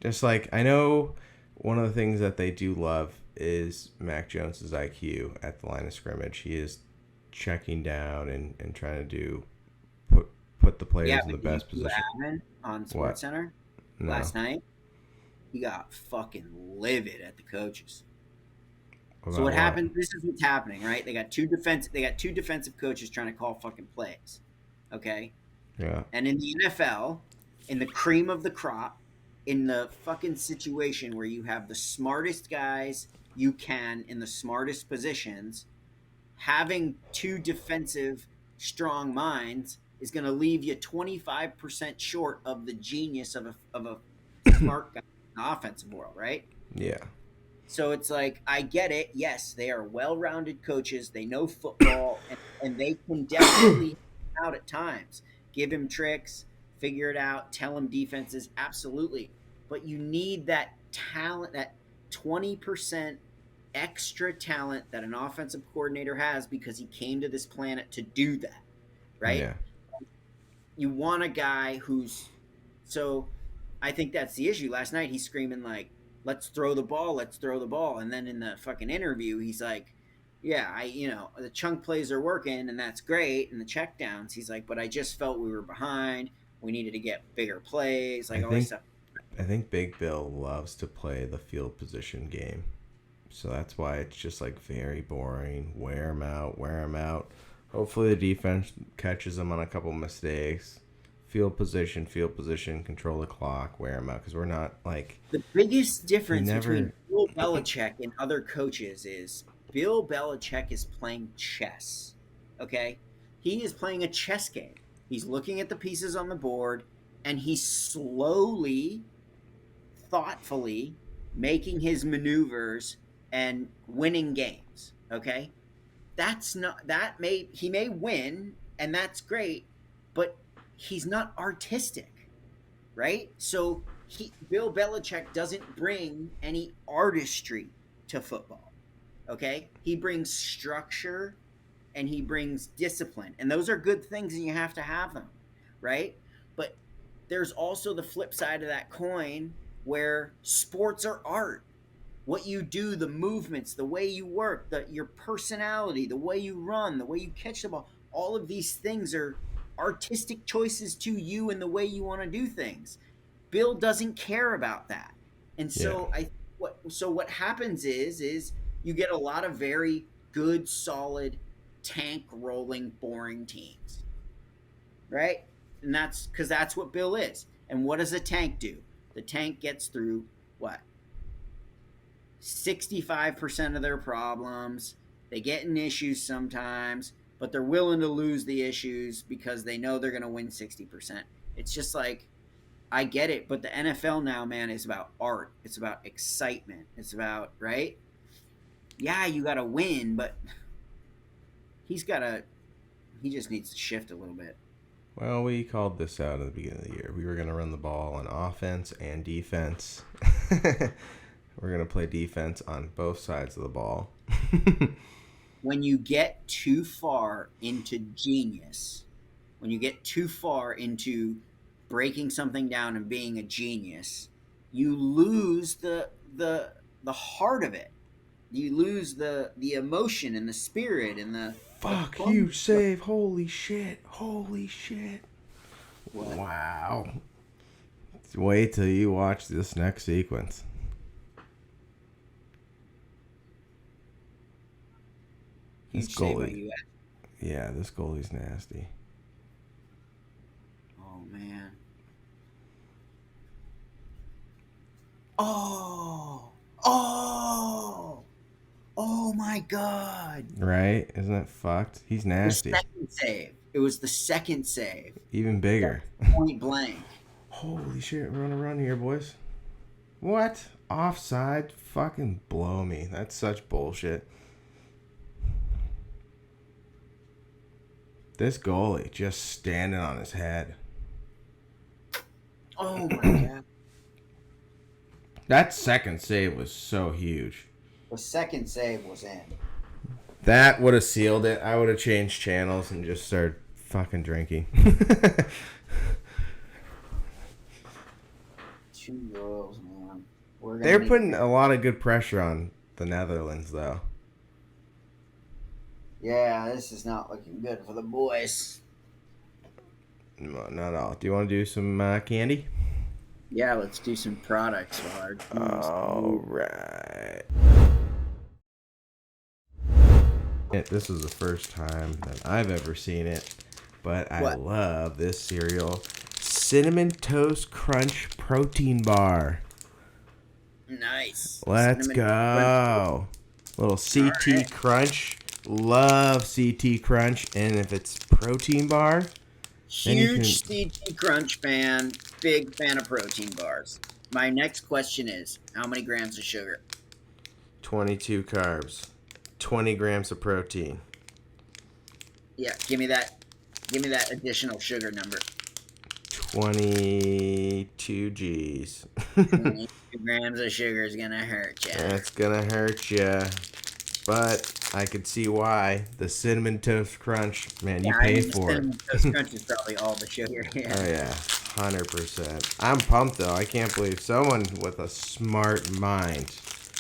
Just like, I know one of the things that they do love is Mac Jones's IQ at the line of scrimmage. He is checking down and trying to put the players in the best position. On SportsCenter last night, he got fucking livid at the coaches. So what happened? This is what's happening, right? They got two defensive coaches trying to call fucking plays. Okay? Yeah. And in the NFL, in the cream of the crop, in the fucking situation where you have the smartest guys you can in the smartest positions, having two defensive strong minds is going to leave you 25% short of the genius of a smart guy in the offensive world, right? Yeah. So it's like, I get it. Yes, they are well-rounded coaches. They know football, and they can definitely help him out at times. Give him tricks, figure it out, tell him defenses, absolutely. But you need that talent, that 20% extra talent that an offensive coordinator has, because he came to this planet to do that, right? Yeah. You want a guy who's so. I think that's the issue. Last night he's screaming like, "Let's throw the ball, let's throw the ball," and then in the fucking interview he's like, "Yeah, the chunk plays are working and that's great, and the check downs." He's like, "But I just felt we were behind. We needed to get bigger plays, like all this stuff." I think Big Bill loves to play the field position game. So that's why it's just like very boring. Wear him out, wear him out. Hopefully the defense catches him on a couple mistakes. Field position, control the clock, wear him out. Because we're not like... The biggest difference between Bill Belichick and other coaches is Bill Belichick is playing chess, okay? He is playing a chess game. He's looking at the pieces on the board, and he's slowly, thoughtfully making his maneuvers and winning games, okay? He may win, and that's great, but he's not artistic, right? So Bill Belichick doesn't bring any artistry to football, okay? He brings structure and he brings discipline, and those are good things, and you have to have them, right? But there's also the flip side of that coin, where sports are art. What you do, the movements, the way you work, your personality, the way you run, the way you catch the ball, all of these things are artistic choices to you and the way you want to do things. Bill doesn't care about that. And so what happens is you get a lot of very good, solid, tank rolling, boring teams. Right? And that's because that's what Bill is. And what does a tank do? The tank gets through what? 65% of their problems. They get in issues sometimes, but they're willing to lose the issues because they know they're going to win 60%. It's just like, I get it, but the NFL now, man, is about art. It's about excitement. It's about, right? Yeah, you got to win, but he just needs to shift a little bit. Well, we called this out at the beginning of the year. We were going to run the ball on offense and defense. We're going to play defense on both sides of the ball. When you get too far into genius, when you get too far into breaking something down and being a genius, you lose the heart of it. You lose the emotion and the spirit and the... Fuck, huge save. Holy shit. Holy shit. What? Wow. Wait till you watch this next sequence. This goalie. Yeah, this goalie's nasty. Oh, man. Oh my God. Right? Isn't that fucked? He's nasty. The second save. It was the second save. Even bigger. Point blank. Holy shit, we're on a run here, boys. What? Offside? Fucking blow me. That's such bullshit. This goalie just standing on his head. Oh my God. That second save was so huge. The second save was in. That would have sealed it. I would have changed channels and just started fucking drinking. €2, man. They're putting a lot of good pressure on the Netherlands, though. Yeah, this is not looking good for the boys. No, not at all. Do you want to do some candy? Yeah, let's do some products. All right. This is the first time that I've ever seen it, but I love this cereal. Cinnamon Toast Crunch Protein Bar. Nice. Let's go. Little CT Crunch. Love CT Crunch. And if it's protein bar. Huge CT Crunch fan. Big fan of protein bars. My next question is, how many grams of sugar? 22 carbs, 20 grams of protein. Yeah, give me that additional sugar number. 22 G's. 22 grams of sugar is gonna hurt you. That's gonna hurt you. But I could see why. The Cinnamon Toast Crunch, man, you pay for it. Cinnamon Toast Crunch is probably all the sugar. Yeah. Oh yeah, 100%. I'm pumped though. I can't believe someone with a smart mind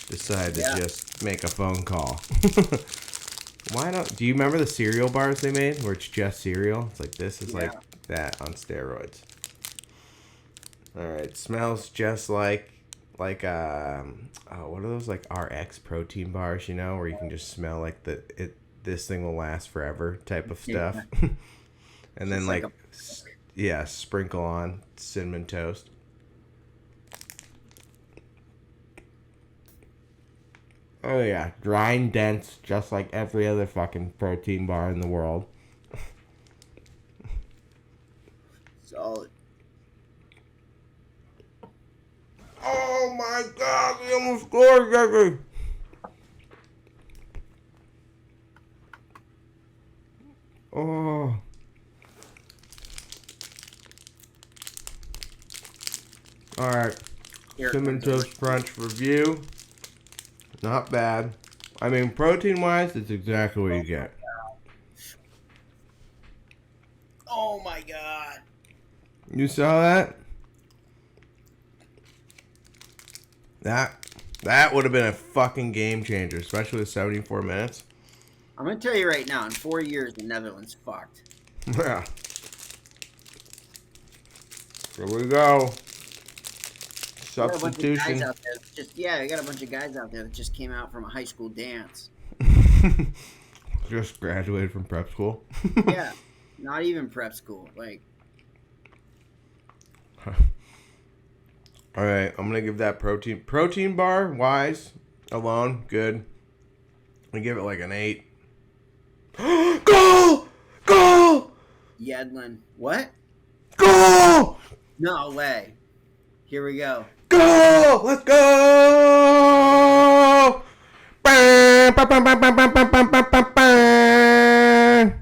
decided to just make a phone call. Why not? Do you remember the cereal bars they made where it's just cereal? It's like this is like that on steroids. All right, smells just like what are those, like RX protein bars, you know, where you can just smell like this thing will last forever type of stuff. And then like sprinkle on cinnamon toast. Oh yeah, dry and dense, just like every other fucking protein bar in the world. Solid. Oh my god, we almost scored, Jeffrey! Oh. Alright. Cinnamon Toast Crunch review. Not bad. I mean, protein-wise, it's exactly what you get. Oh my god. You saw that? That would have been a fucking game changer, especially with 74 minutes. I'm gonna tell you right now, in 4 years, the Netherlands fucked. Yeah. Here we go. Substitution. I got a bunch of guys out there that just came out from a high school dance. Just graduated from prep school. Yeah, not even prep school. Like, all right, I'm gonna give that protein bar wise alone good. I give it like an 8. Go! Yedlin, what? Go! No way. Here we go. Go! Let's go! Bang, bang, bang, bang, bang, bang, bang, bang, bang, bang.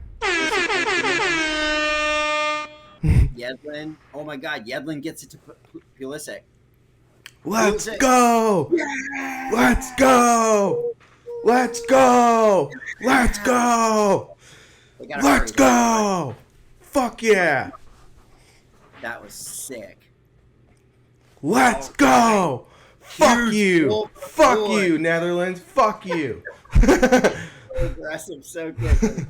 Yedlin. Oh my god, Yedlin gets it to Pulisic. Let's go! Yeah! Let's go! Let's go! Let's go! Let's go! Fuck yeah! That was sick. Let's go! Fuck you! Fuck you, Netherlands! Fuck you! Aggressive, so good.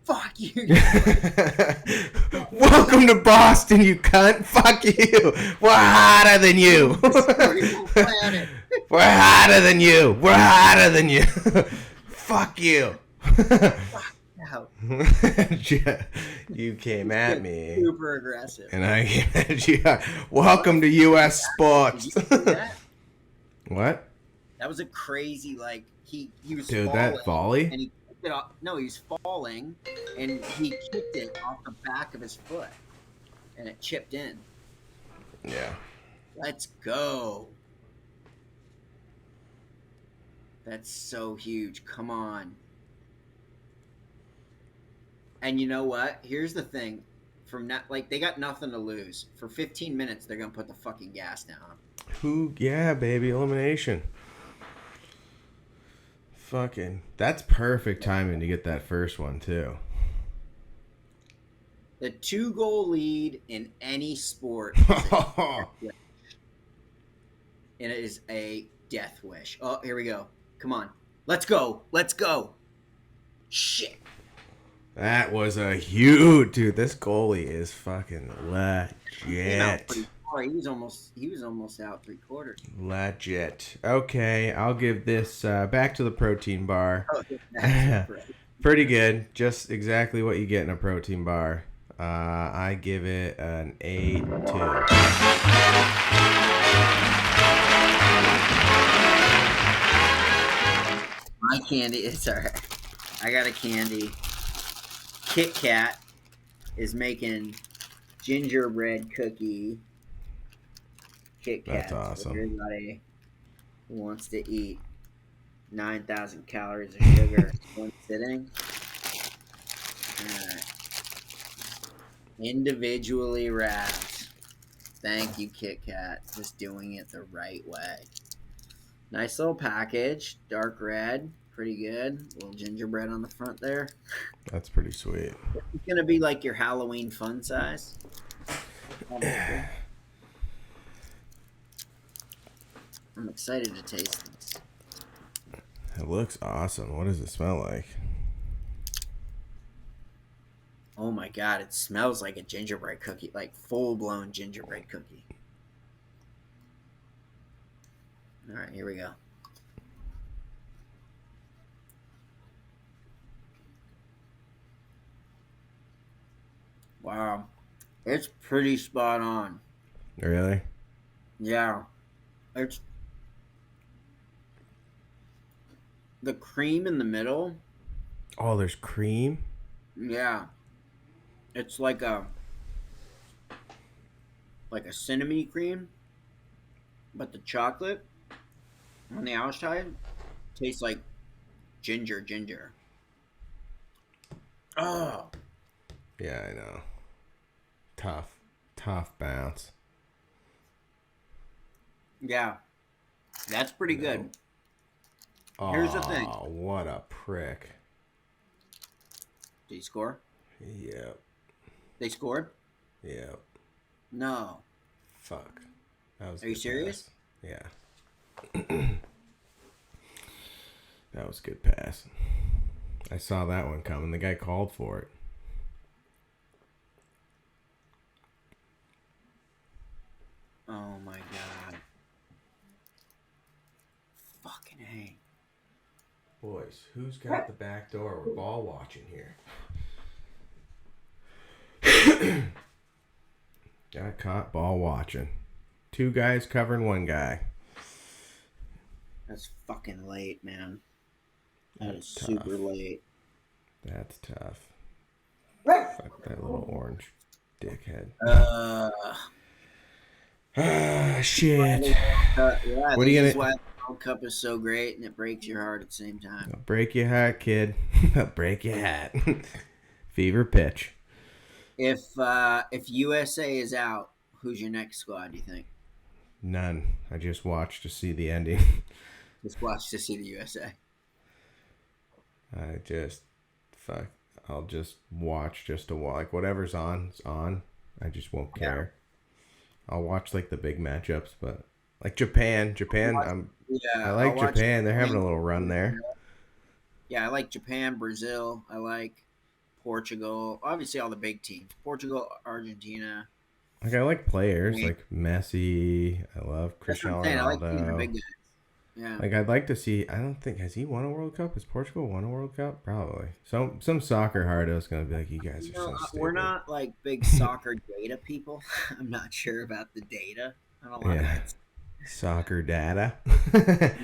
Fuck you! Welcome to Boston, you cunt! Fuck you! We're hotter than you! We're hotter than you! We're hotter than you! Fuck you! You came at me. Super aggressive. And I came at you. Welcome to U.S. sports. What? That was a crazy, like, he was Dude, falling, that volley? and he kicked it off. No, he was falling, and he kicked it off the back of his foot, and it chipped in. Yeah. Let's go. That's so huge. Come on. And you know what? Here's the thing. They got nothing to lose. For 15 minutes, they're going to put the fucking gas down. Yeah, baby. Elimination. Fucking. That's perfect timing to get that first one, too. The 2-goal lead in any sport and it is a death wish. Oh, here we go. Come on. Let's go. Let's go. Shit. That was a huge... Dude, this goalie is fucking legit. He was almost out 3/4. Legit. Okay, I'll give this back to the protein bar. Oh, pretty good. Just exactly what you get in a protein bar. I give it an 8-2. My candy, it's alright. I got a candy. Kit Kat is making gingerbread cookie. Kit Kat. That's awesome. For everybody who wants to eat 9,000 calories of sugar in one sitting. Alright. Individually wrapped. Thank you, Kit Kat. Just doing it the right way. Nice little package. Dark red. Pretty good. Little gingerbread on the front there. That's pretty sweet. It's going to be like your Halloween fun size. I'm excited to taste this. It looks awesome. What does it smell like? Oh my god, it smells like a gingerbread cookie, like full-blown gingerbread cookie. All right, here we go. Wow, it's pretty spot on. Really? Yeah, it's the cream in the middle. Oh, there's cream? Yeah, it's like a cinnamon cream, but the chocolate on the outside tastes like ginger. Oh. Yeah, I know. Tough bounce. Yeah, that's pretty good. Here's the thing. Oh, what a prick. Did he score? Yep. They scored? Yep. No. Fuck. That was Are you good serious? pass. Yeah. That was a good pass. I saw that one coming. The guy called for it. Oh my god. Fucking A. Boys, who's got the back door? We're ball watching here. Got caught ball watching. 2 guys covering 1 guy. That's fucking late, man. That is That's super tough. late. That's tough. Fuck that little orange dickhead. Shit. Yeah, What are you this is gonna- why the World Cup is so great and it breaks your heart at the same time. I'll break your hat, kid. I'll break your hat. Fever pitch. If USA is out, who's your next squad, do you think? None. I just watched to see the ending. Just watch to see the USA. I'll just watch just to watch. Like, whatever's on is on. I just won't care. I'll watch, like, the big matchups, but, like, Japan. I like Japan. They're having a little run there. Yeah, I like Japan, Brazil. I like Portugal. Obviously, all the big teams. Portugal, Argentina. Like, I like players, Right. like Messi. I love Cristiano I like seeing the Ronaldo. big guys. Yeah. Like, I'd like to see. I don't think has he won a World Cup? Has Portugal won a World Cup? Probably. Some soccer hardo's gonna be like, you guys are so stupid. We're not like big soccer data people. I'm not sure about the data. I don't know. Yeah. Soccer data. I'd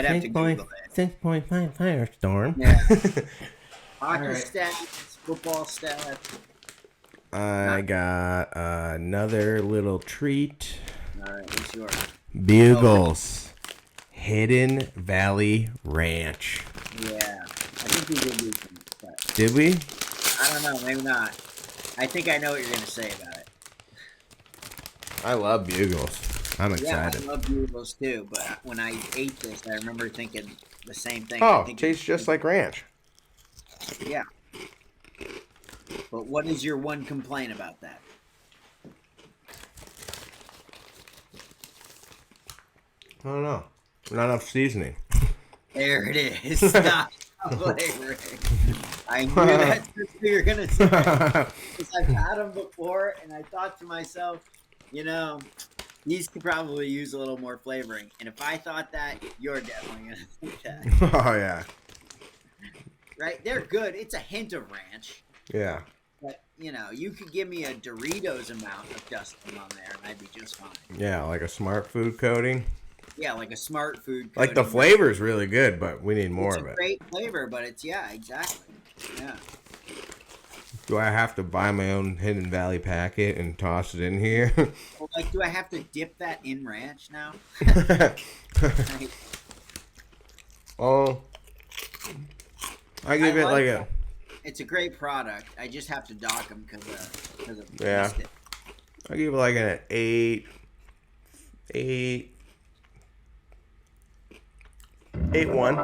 have to Google it. 6.5 firestorm. Yeah. Hockey Alright. stats, football stats. I got another little treat. All right, what's yours? Bugles. Hidden Valley Ranch. Yeah, I think we did use them. But Did we? I don't know, maybe not. I think I know what you're gonna say about it. I love Bugles. I'm Yeah, excited. I love bugles too. But when I ate this, I remember thinking the same thing. Oh, I think tastes just like ranch. Yeah. But what is your one complaint about that? I don't know. Not enough seasoning. There it is. Stop flavoring. I knew that's what you were gonna say. Because I've had them before, and I thought to myself, these could probably use a little more flavoring. And if I thought that, you're definitely gonna think that, Oh, yeah. right? They're good. It's a hint of ranch, Yeah. but you could give me a Doritos amount of dusting on there, and I'd be just fine. Yeah, like a smart food coating. Yeah, like a smart food. Like, the coating. flavor's really good, but we need more It's of a it. great flavor, but it's exactly. Yeah. Do I have to buy my own Hidden Valley packet and toss it in here? Well, like, do I have to dip that in ranch now? Oh, I give it like a. It's a great product. I just have to dock them because of Yeah. I give it like an 8. 8. 8-1.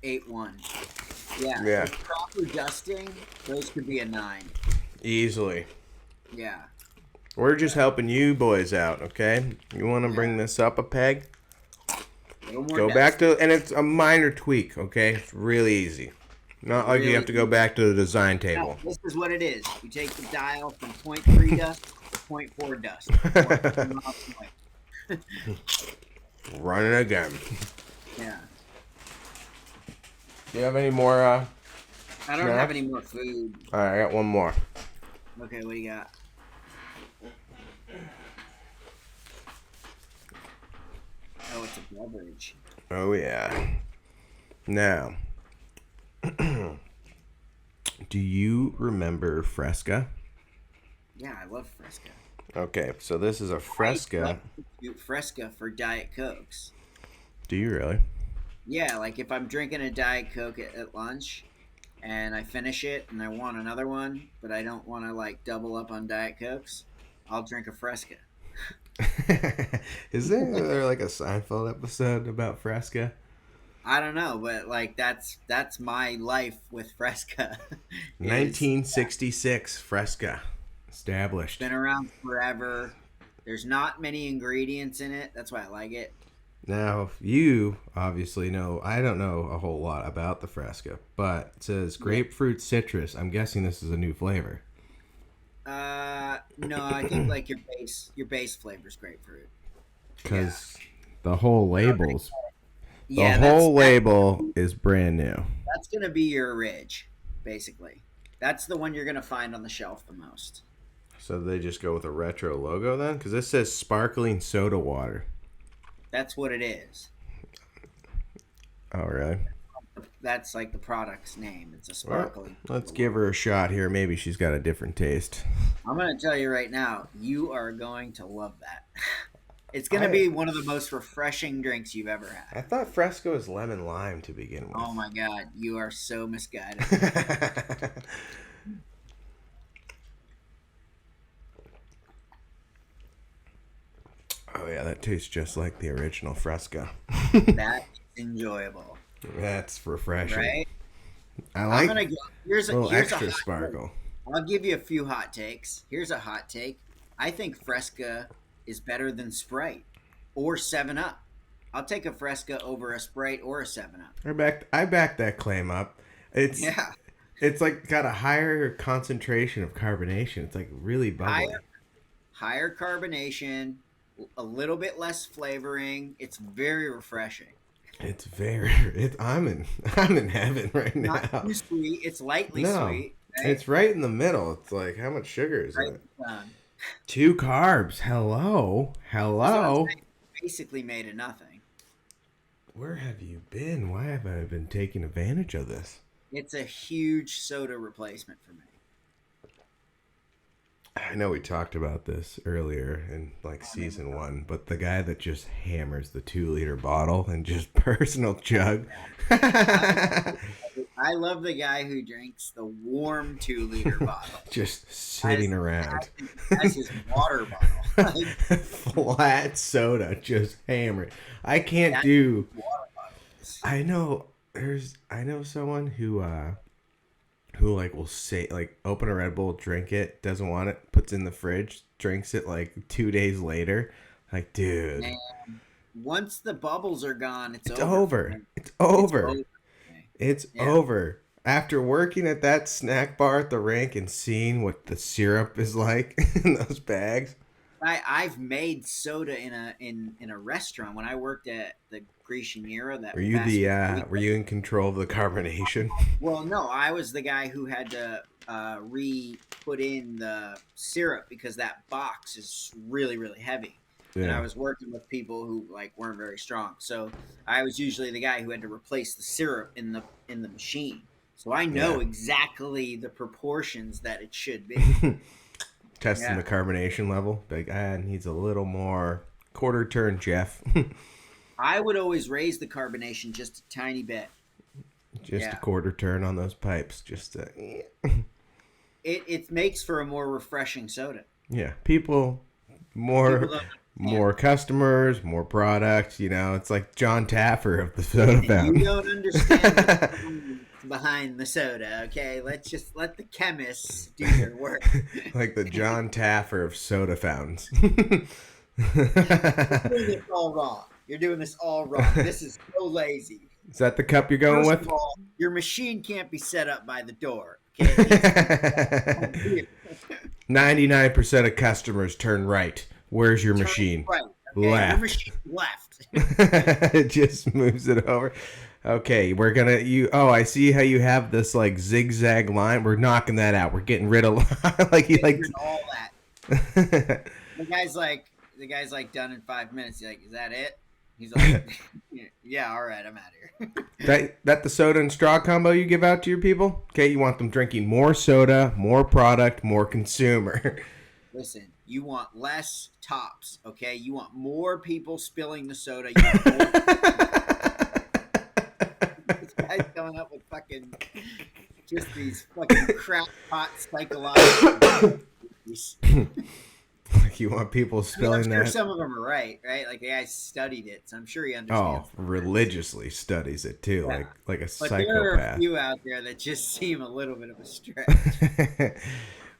8-1. Yeah. Yeah. With proper dusting, those could be a 9. Easily. Yeah. We're just helping you boys out, okay? You want to bring this up a peg? Go back to, and it's a minor tweak, okay? It's really easy. Not like you have to go back to the design table. No, this is what it is. You take the dial from 0.3 dust to 0.4 dust. Run it again. Yeah. Do you have any more? I don't have any more food. All right, I got one more. Okay, what do you got? Oh, it's a beverage. Oh, yeah. Now, do you remember Fresca? Yeah, I love Fresca. Okay, so this is a Fresca. Fresca for Diet Cokes. Do you really? Yeah, like if I'm drinking a Diet Coke at lunch and I finish it and I want another one, but I don't want to like double up on Diet Cokes, I'll drink a Fresca. Is there like a Sienfield episode about Fresca? I don't know, but like that's my life with Fresca. 1966 Fresca established. Been around forever. There's not many ingredients in it. That's why I like it. Now, you obviously know, I don't know a whole lot about the Fresca, but it says grapefruit citrus. I'm guessing this is a new flavor. No, I think like your base flavor's grapefruit. Because the whole label's Yeah, the whole label is brand new. That's gonna be your Ridge, basically. That's the one you're gonna find on the shelf the most. So they just go with a retro logo then? Because this says sparkling soda water. That's what it is. Oh, really? That's like the product's name. It's a sparkling. Well, let's give her a shot here. Maybe she's got a different taste. I'm gonna tell you right now, you are going to love that. It's gonna be one of the most refreshing drinks you've ever had. I thought Fresco was lemon lime to begin with. Oh my god, you are so misguided. Oh yeah, that tastes just like the original Fresca. That's enjoyable. That's refreshing. Right? I like here's a little extra a sparkle. I'll give you a few hot takes. Here's a hot take. I think Fresca is better than Sprite or 7-Up. I'll take a Fresca over a Sprite or a 7-Up. I back that claim up. It's like got a higher concentration of carbonation. It's like really bubbly. Higher carbonation, a little bit less flavoring. It's very refreshing. I'm in heaven right now. Not too sweet. It's lightly sweet. Right? It's right in the middle. It's like, how much sugar is right it? Done. 2 carbs. Hello. Basically made of nothing. Where have you been? Why haven't I been taking advantage of this? It's a huge soda replacement for me. I know we talked about this earlier in like season 1, but the guy that just hammers the 2-liter bottle and just personal chug. I love the guy who drinks the warm 2-liter bottle. Just sitting around. That's his water bottle. Flat soda, just hammered. I can't do. Water bottles. I know someone who like will say like open a Red Bull, drink it, doesn't want it, puts it in the fridge, drinks it like 2 days later. Like, dude. Man, once the bubbles are gone, it's over. It's over. It's over. After working at that snack bar at the rink and seeing what the syrup is like in those bags. I've made soda in a restaurant when I worked at the Grecian Era. Were you in control of the carbonation? Well, no, I was the guy who had to put in the syrup because that box is really, really heavy. Yeah. And I was working with people who like weren't very strong, so I was usually the guy who had to replace the syrup in the machine. So I know exactly the proportions that it should be. testing the carbonation level. Like, it needs a little more quarter turn, Jeff. I would always raise the carbonation just a tiny bit. Just a quarter turn on those pipes. Just it makes for a more refreshing soda. Yeah, people more customers, more products. You know, it's like John Taffer of the soda fountain. You don't understand the behind the soda, okay? Let's just let the chemists do their work. Like the John Taffer of soda fountains. You're doing this all wrong. You're doing this all wrong. This is so lazy. Is that the cup you're going First with? of all, your machine can't be set up by the door. Okay? 99% of customers turn right. Where's your machine? Right. Okay? Left. Your machine left. It just moves it over. Okay, we're gonna I see how you have this like zigzag line. We're knocking that out. We're getting rid of all that. The guy's like done in 5 minutes. He's like, is that it? He's like, yeah, all right, I'm out of here. that the soda and straw combo you give out to your people? Okay, you want them drinking more soda, more product, more consumer. Listen, you want less tops, okay? You want more people spilling the soda. You want more this guy's coming up with fucking just these fucking crackpot psychological Like you want people spilling I'm sure that. some of them are right? Like the guy studied it, so I'm sure he understands. Oh, religiously studies it too, Yeah. like a But psychopath. there are a few out there that just seem a little bit of a stretch.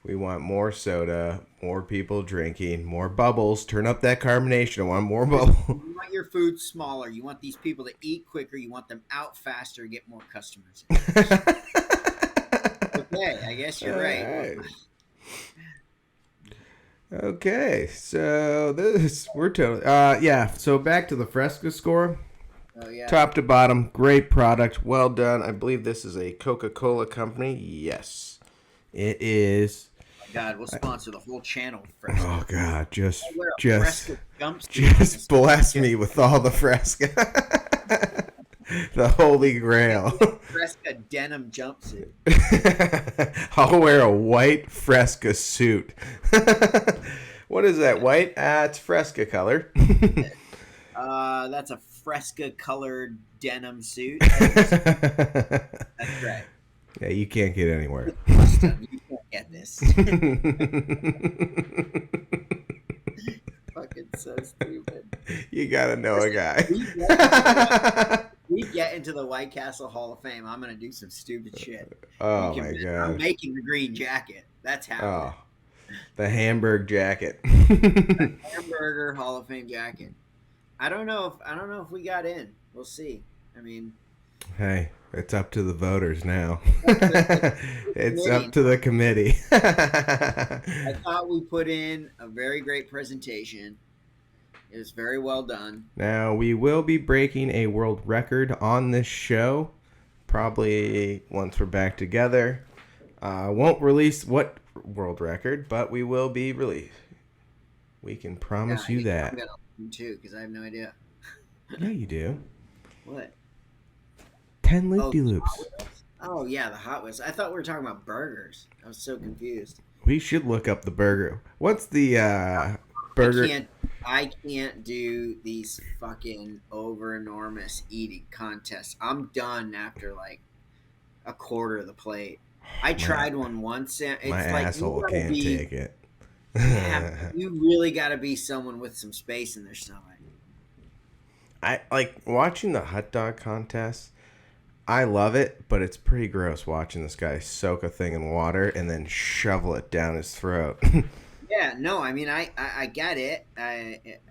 We want more soda, more people drinking, more bubbles. Turn up that carbonation. I want more bubbles. You want your food smaller. You want these people to eat quicker. You want them out faster, get more customers. Okay, I guess you're right. Okay, so we're totally so back to the Fresca score. Oh yeah. Top to bottom, great product, well done. I believe this is a Coca-Cola company. Yes, it is. Oh God, we'll sponsor the whole channel. Fresca. Oh God, just Fresca jumpsuit. bless me with all the Fresca. The holy grail. Fresca denim jumpsuit. I'll wear a white Fresca suit. What is that, white? It's Fresca color. That's a Fresca colored denim suit. That's right. Yeah, you can't get anywhere. Custom. You can't get this. Fucking so stupid. You gotta know a guy. We get into the White Castle Hall of Fame. I'm gonna do some stupid shit. Oh my God! I'm making the green jacket. That's how. Oh, the Hamburg jacket. The Hamburger Hall of Fame jacket. I don't know if we got in. We'll see. I mean, hey, it's up to the voters now. It's up to the committee. I thought we put in a very great presentation. It was very well done. Now, we will be breaking a world record on this show, probably once we're back together. Won't release what world record, but we will be released. We can promise you that. I'm gonna listen too, because I have no idea. Yeah, you do. What? 10 loop-de-loops. Oh, yeah, the Hot Wheels. I thought we were talking about burgers. I was so confused. We should look up the burger. What's the burger? I can't do these fucking over enormous eating contests. I'm done after like a quarter of the plate. I tried one once. And it's My like asshole can't take it. Yeah, you really got to be someone with some space in their stomach. I like watching the hot dog contest. I love it, but it's pretty gross watching this guy soak a thing in water and then shovel it down his throat. Yeah, no, I mean, I get it.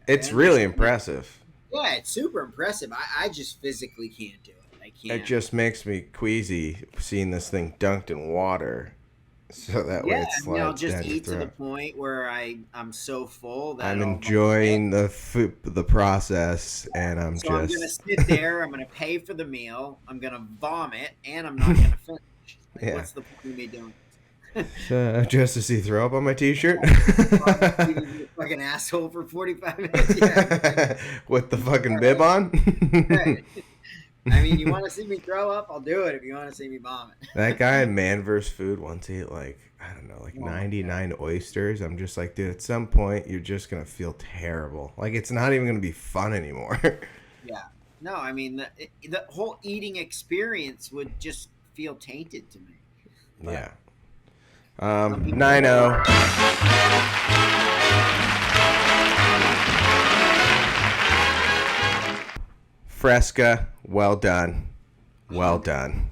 It's really impressive. Yeah, it's super impressive. I just physically can't do it. I can't. It just makes me queasy seeing this thing dunked in water. So that way it's like I'll just eat to the point where I'm so full that I'm enjoying the process, and I'm gonna sit there. I'm gonna pay for the meal. I'm gonna vomit, and I'm not gonna finish. Like, what's the point of me doing this? Just to see throw up on my T-shirt. Fucking asshole for 45 minutes. Yeah. With the fucking bib on. I mean, you want to see me throw up? I'll do it if you want to see me vomit. That guy in Man vs. Food once ate like, I don't know, like Oh, 99 oysters. I'm just like, dude, at some point you're just gonna feel terrible. Like it's not even gonna be fun anymore. Yeah. No, I mean, the whole eating experience would just feel tainted to me. But Yeah. some people- 9-0. Fresca, well done. Well done.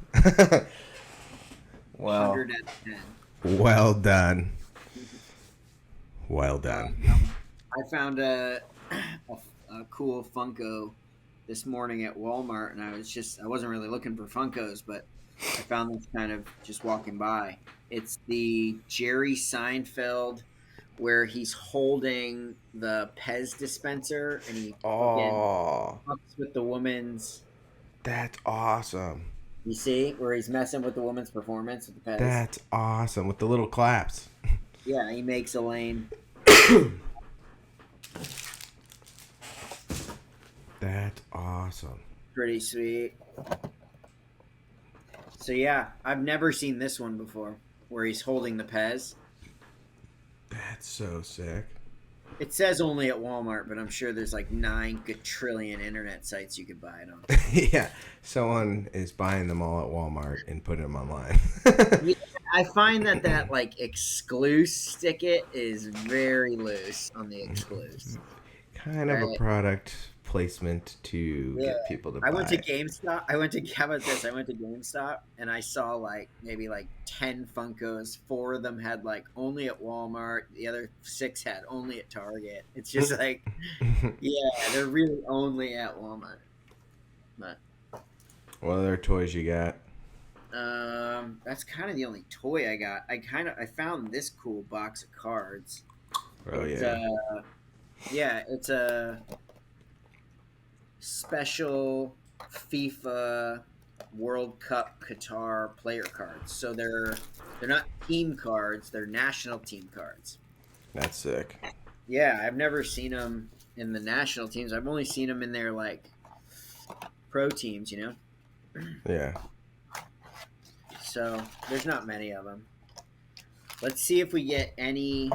Well, 110. well done. Well done. I found a cool Funko this morning at Walmart, and I wasn't really looking for Funkos, but I found this kind of just walking by. It's the Jerry Seinfeld where he's holding the Pez dispenser and he Oh, fucks with the woman's. that's awesome. You see where he's messing with the woman's performance with the Pez. That's awesome with the little claps. Yeah, he makes Elaine. That's awesome. Pretty sweet. So yeah, I've never seen this one before, where he's holding the Pez. That's so sick. It says only at Walmart, but I'm sure there's like 9 trillion internet sites you could buy it on. Yeah, someone is buying them all at Walmart and putting them online. Yeah, I find that like exclusive ticket is very loose on the exclusive. Kind of a product placement to get people to buy. I went to GameStop. How about this? I went to GameStop and I saw like maybe like 10 Funkos. 4 of them had like only at Walmart. The other 6 had only at Target. It's just like, yeah, they're really only at Walmart. But what other toys you got? that's kind of the only toy I got. I found this cool box of cards. Oh Yeah, it's a special FIFA World Cup Qatar player cards. So they're not team cards; they're national team cards. That's sick. Yeah, I've never seen them in the national teams. I've only seen them in their like pro teams, you know. Yeah. So there's not many of them. Let's see if we get any.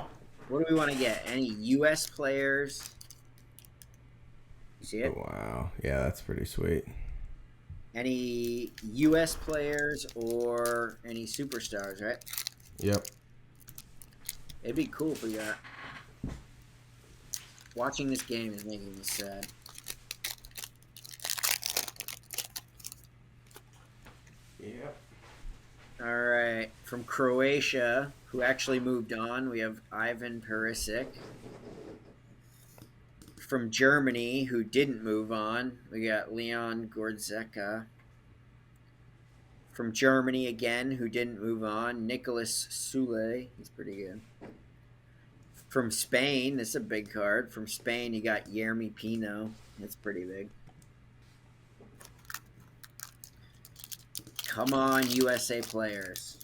What do we want to get? Any U.S. players? You see it? Wow. Yeah, that's pretty sweet. Any U.S. players or any superstars, right? Yep. It'd be cool if we got. Watching this game is making me sad. Yep. All right. From Croatia, who actually moved on, we have Ivan Perisic. From Germany, who didn't move on, we got Leon Goretzka. From Germany again, who didn't move on, Nicolas Sule. He's pretty good. From Spain, this is a big card. From Spain, you got Yermi Pino. That's pretty big. Come on, USA players.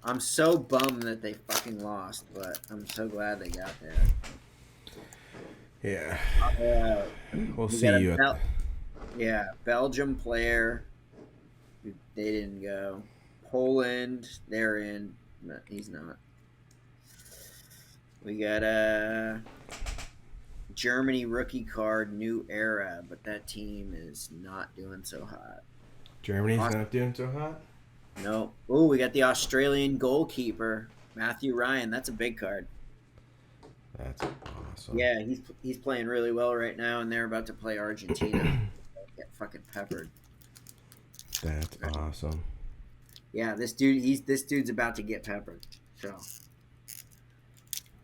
I'm so bummed that they fucking lost, but I'm so glad they got there. Yeah. We'll see you. Belgium player. They didn't go. Poland, they're in. No, he's not. We got a Germany rookie card, new era, but that team is not doing so hot. Germany's not doing so hot? No. Oh, we got the Australian goalkeeper, Matthew Ryan. That's a big card. That's awesome. Yeah, he's playing really well right now, and they're about to play Argentina. Get fucking peppered. That's awesome. Yeah, this dude's about to get peppered. So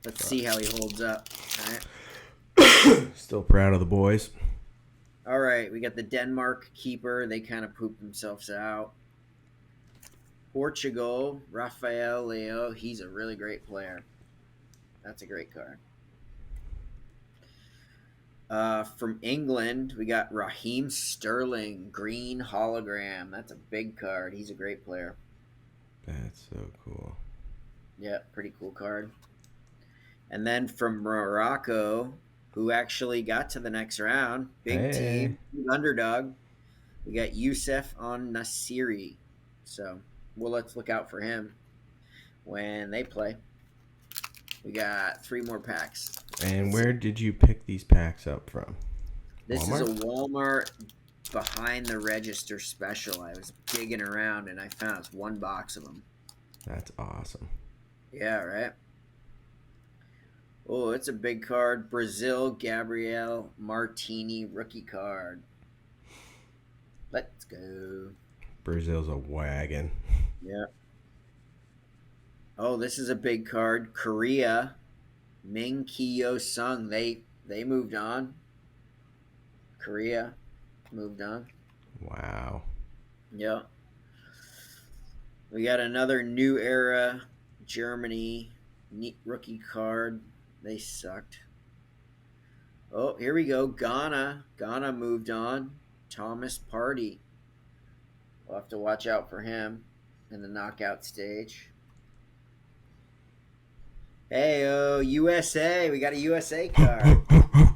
let's see how he holds up. All right. Still proud of the boys. All right, we got the Denmark keeper. They kind of pooped themselves out. Portugal, Rafael Leo. He's a really great player. That's a great card. From England, we got Raheem Sterling, green hologram. That's a big card. He's a great player. That's so cool. Yeah, pretty cool card. And then from Morocco, who actually got to the next round. Big team, big underdog. We got Youssef on Nasiri. So let's look out for him when they play. We got 3 more packs. And where did you pick these packs up from? This Walmart? is a Walmart behind the register special. I was digging around and I found 1 box of them. That's awesome. Yeah, right? Oh, it's a big card. Brazil, Gabriel Martini rookie card. Let's go. Brazil's a wagon. Yeah. Oh, this is a big card. Korea, Ming Kyo Sung. They moved on. Korea moved on. Wow. Yeah. We got another new era Germany neat rookie card. They sucked. Oh, here we go. Ghana moved on. Thomas Partey. We'll have to watch out for him in the knockout stage. Hey, USA. We got a USA card.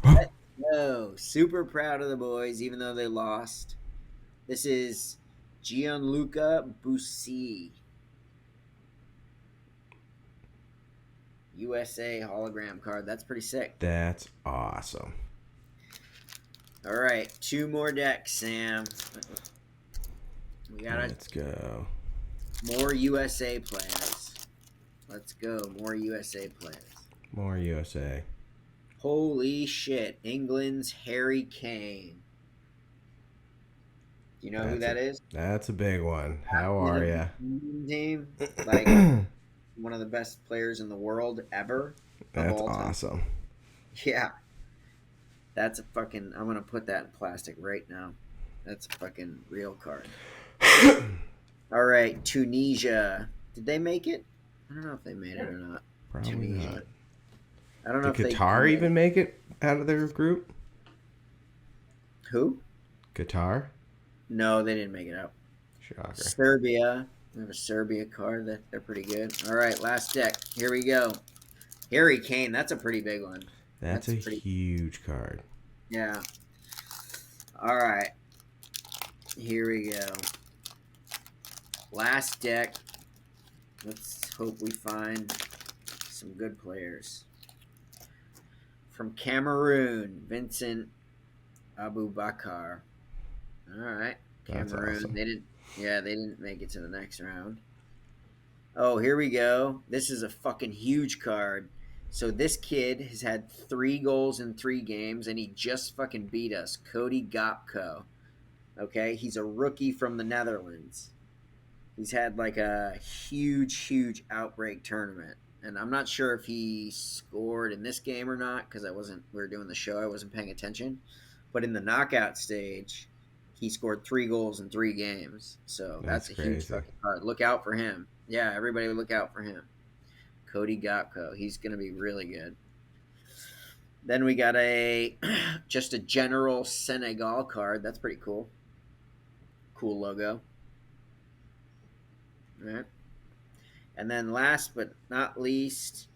Let's go. Super proud of the boys, even though they lost. This is Gianluca Bussi. USA hologram card. That's pretty sick. That's awesome. All right, 2 more decks, Sam. We got Let's go. more USA players. Let's go, more USA players. More USA. Holy shit, England's Harry Kane. Do you know who that is? That's a big one. How are ya? Team, like one of the best players in the world ever. That's awesome. Yeah. That's a fucking... I'm going to put that in plastic right now. That's a fucking real card. All right, Tunisia. Did they make it? I don't know if they made it or not. Probably Tunisia. not. I don't know Did if Qatar even make it out of their group? Who? Qatar? No, they didn't make it out. Shocker. Serbia. We have a Serbia card. They're pretty good. All right, last deck. Here we go. Harry Kane. That's a pretty big one. That's a huge card. Yeah. All right. Here we go. Last deck. Let's hope we find some good players. From Cameroon, Vincent Abubakar. All right. Cameroon. That's awesome. They didn't make it to the next round. Oh, here we go. This is a fucking huge card. So this kid has had 3 goals in 3 games, and he just fucking beat us. Cody Gapko. Okay? He's a rookie from the Netherlands. He's had like a huge outbreak tournament. And I'm not sure if he scored in this game or not, because we were doing the show, I wasn't paying attention. But in the knockout stage, he scored 3 goals in 3 games. So that's a huge fucking card. Look out for him. Yeah, everybody look out for him. Cody Gapko. He's going to be really good. Then we got just a general Senegal card. That's pretty cool. Cool logo. All right. And then last but not least,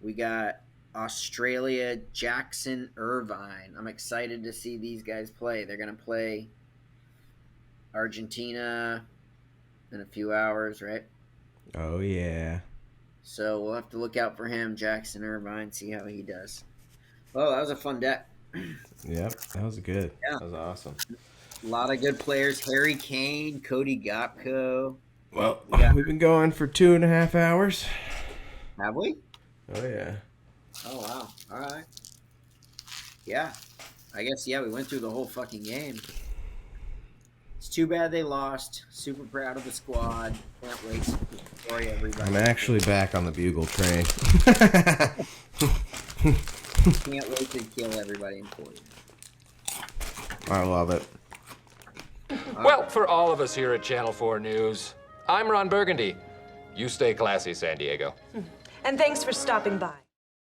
we got Australia, Jackson Irvine. I'm excited to see these guys play. They're going to play Argentina in a few hours, right? Oh, yeah. So we'll have to look out for him, Jackson Irvine, see how he does. Oh, that was a fun deck. Yep, that was good. Yeah. That was awesome. A lot of good players. Harry Kane, Cody Gapko. Well, we've been going for 2.5 hours. Have we? Oh, yeah. Oh, wow. All right. Yeah. I guess, we went through the whole fucking game. It's too bad they lost. Super proud of the squad. Can't wait to enjoy everybody. I'm actually back on the bugle train. Can't wait to kill everybody in 40. I love it. Well, for all of us here at Channel 4 News, I'm Ron Burgundy. You stay classy, San Diego. And thanks for stopping by.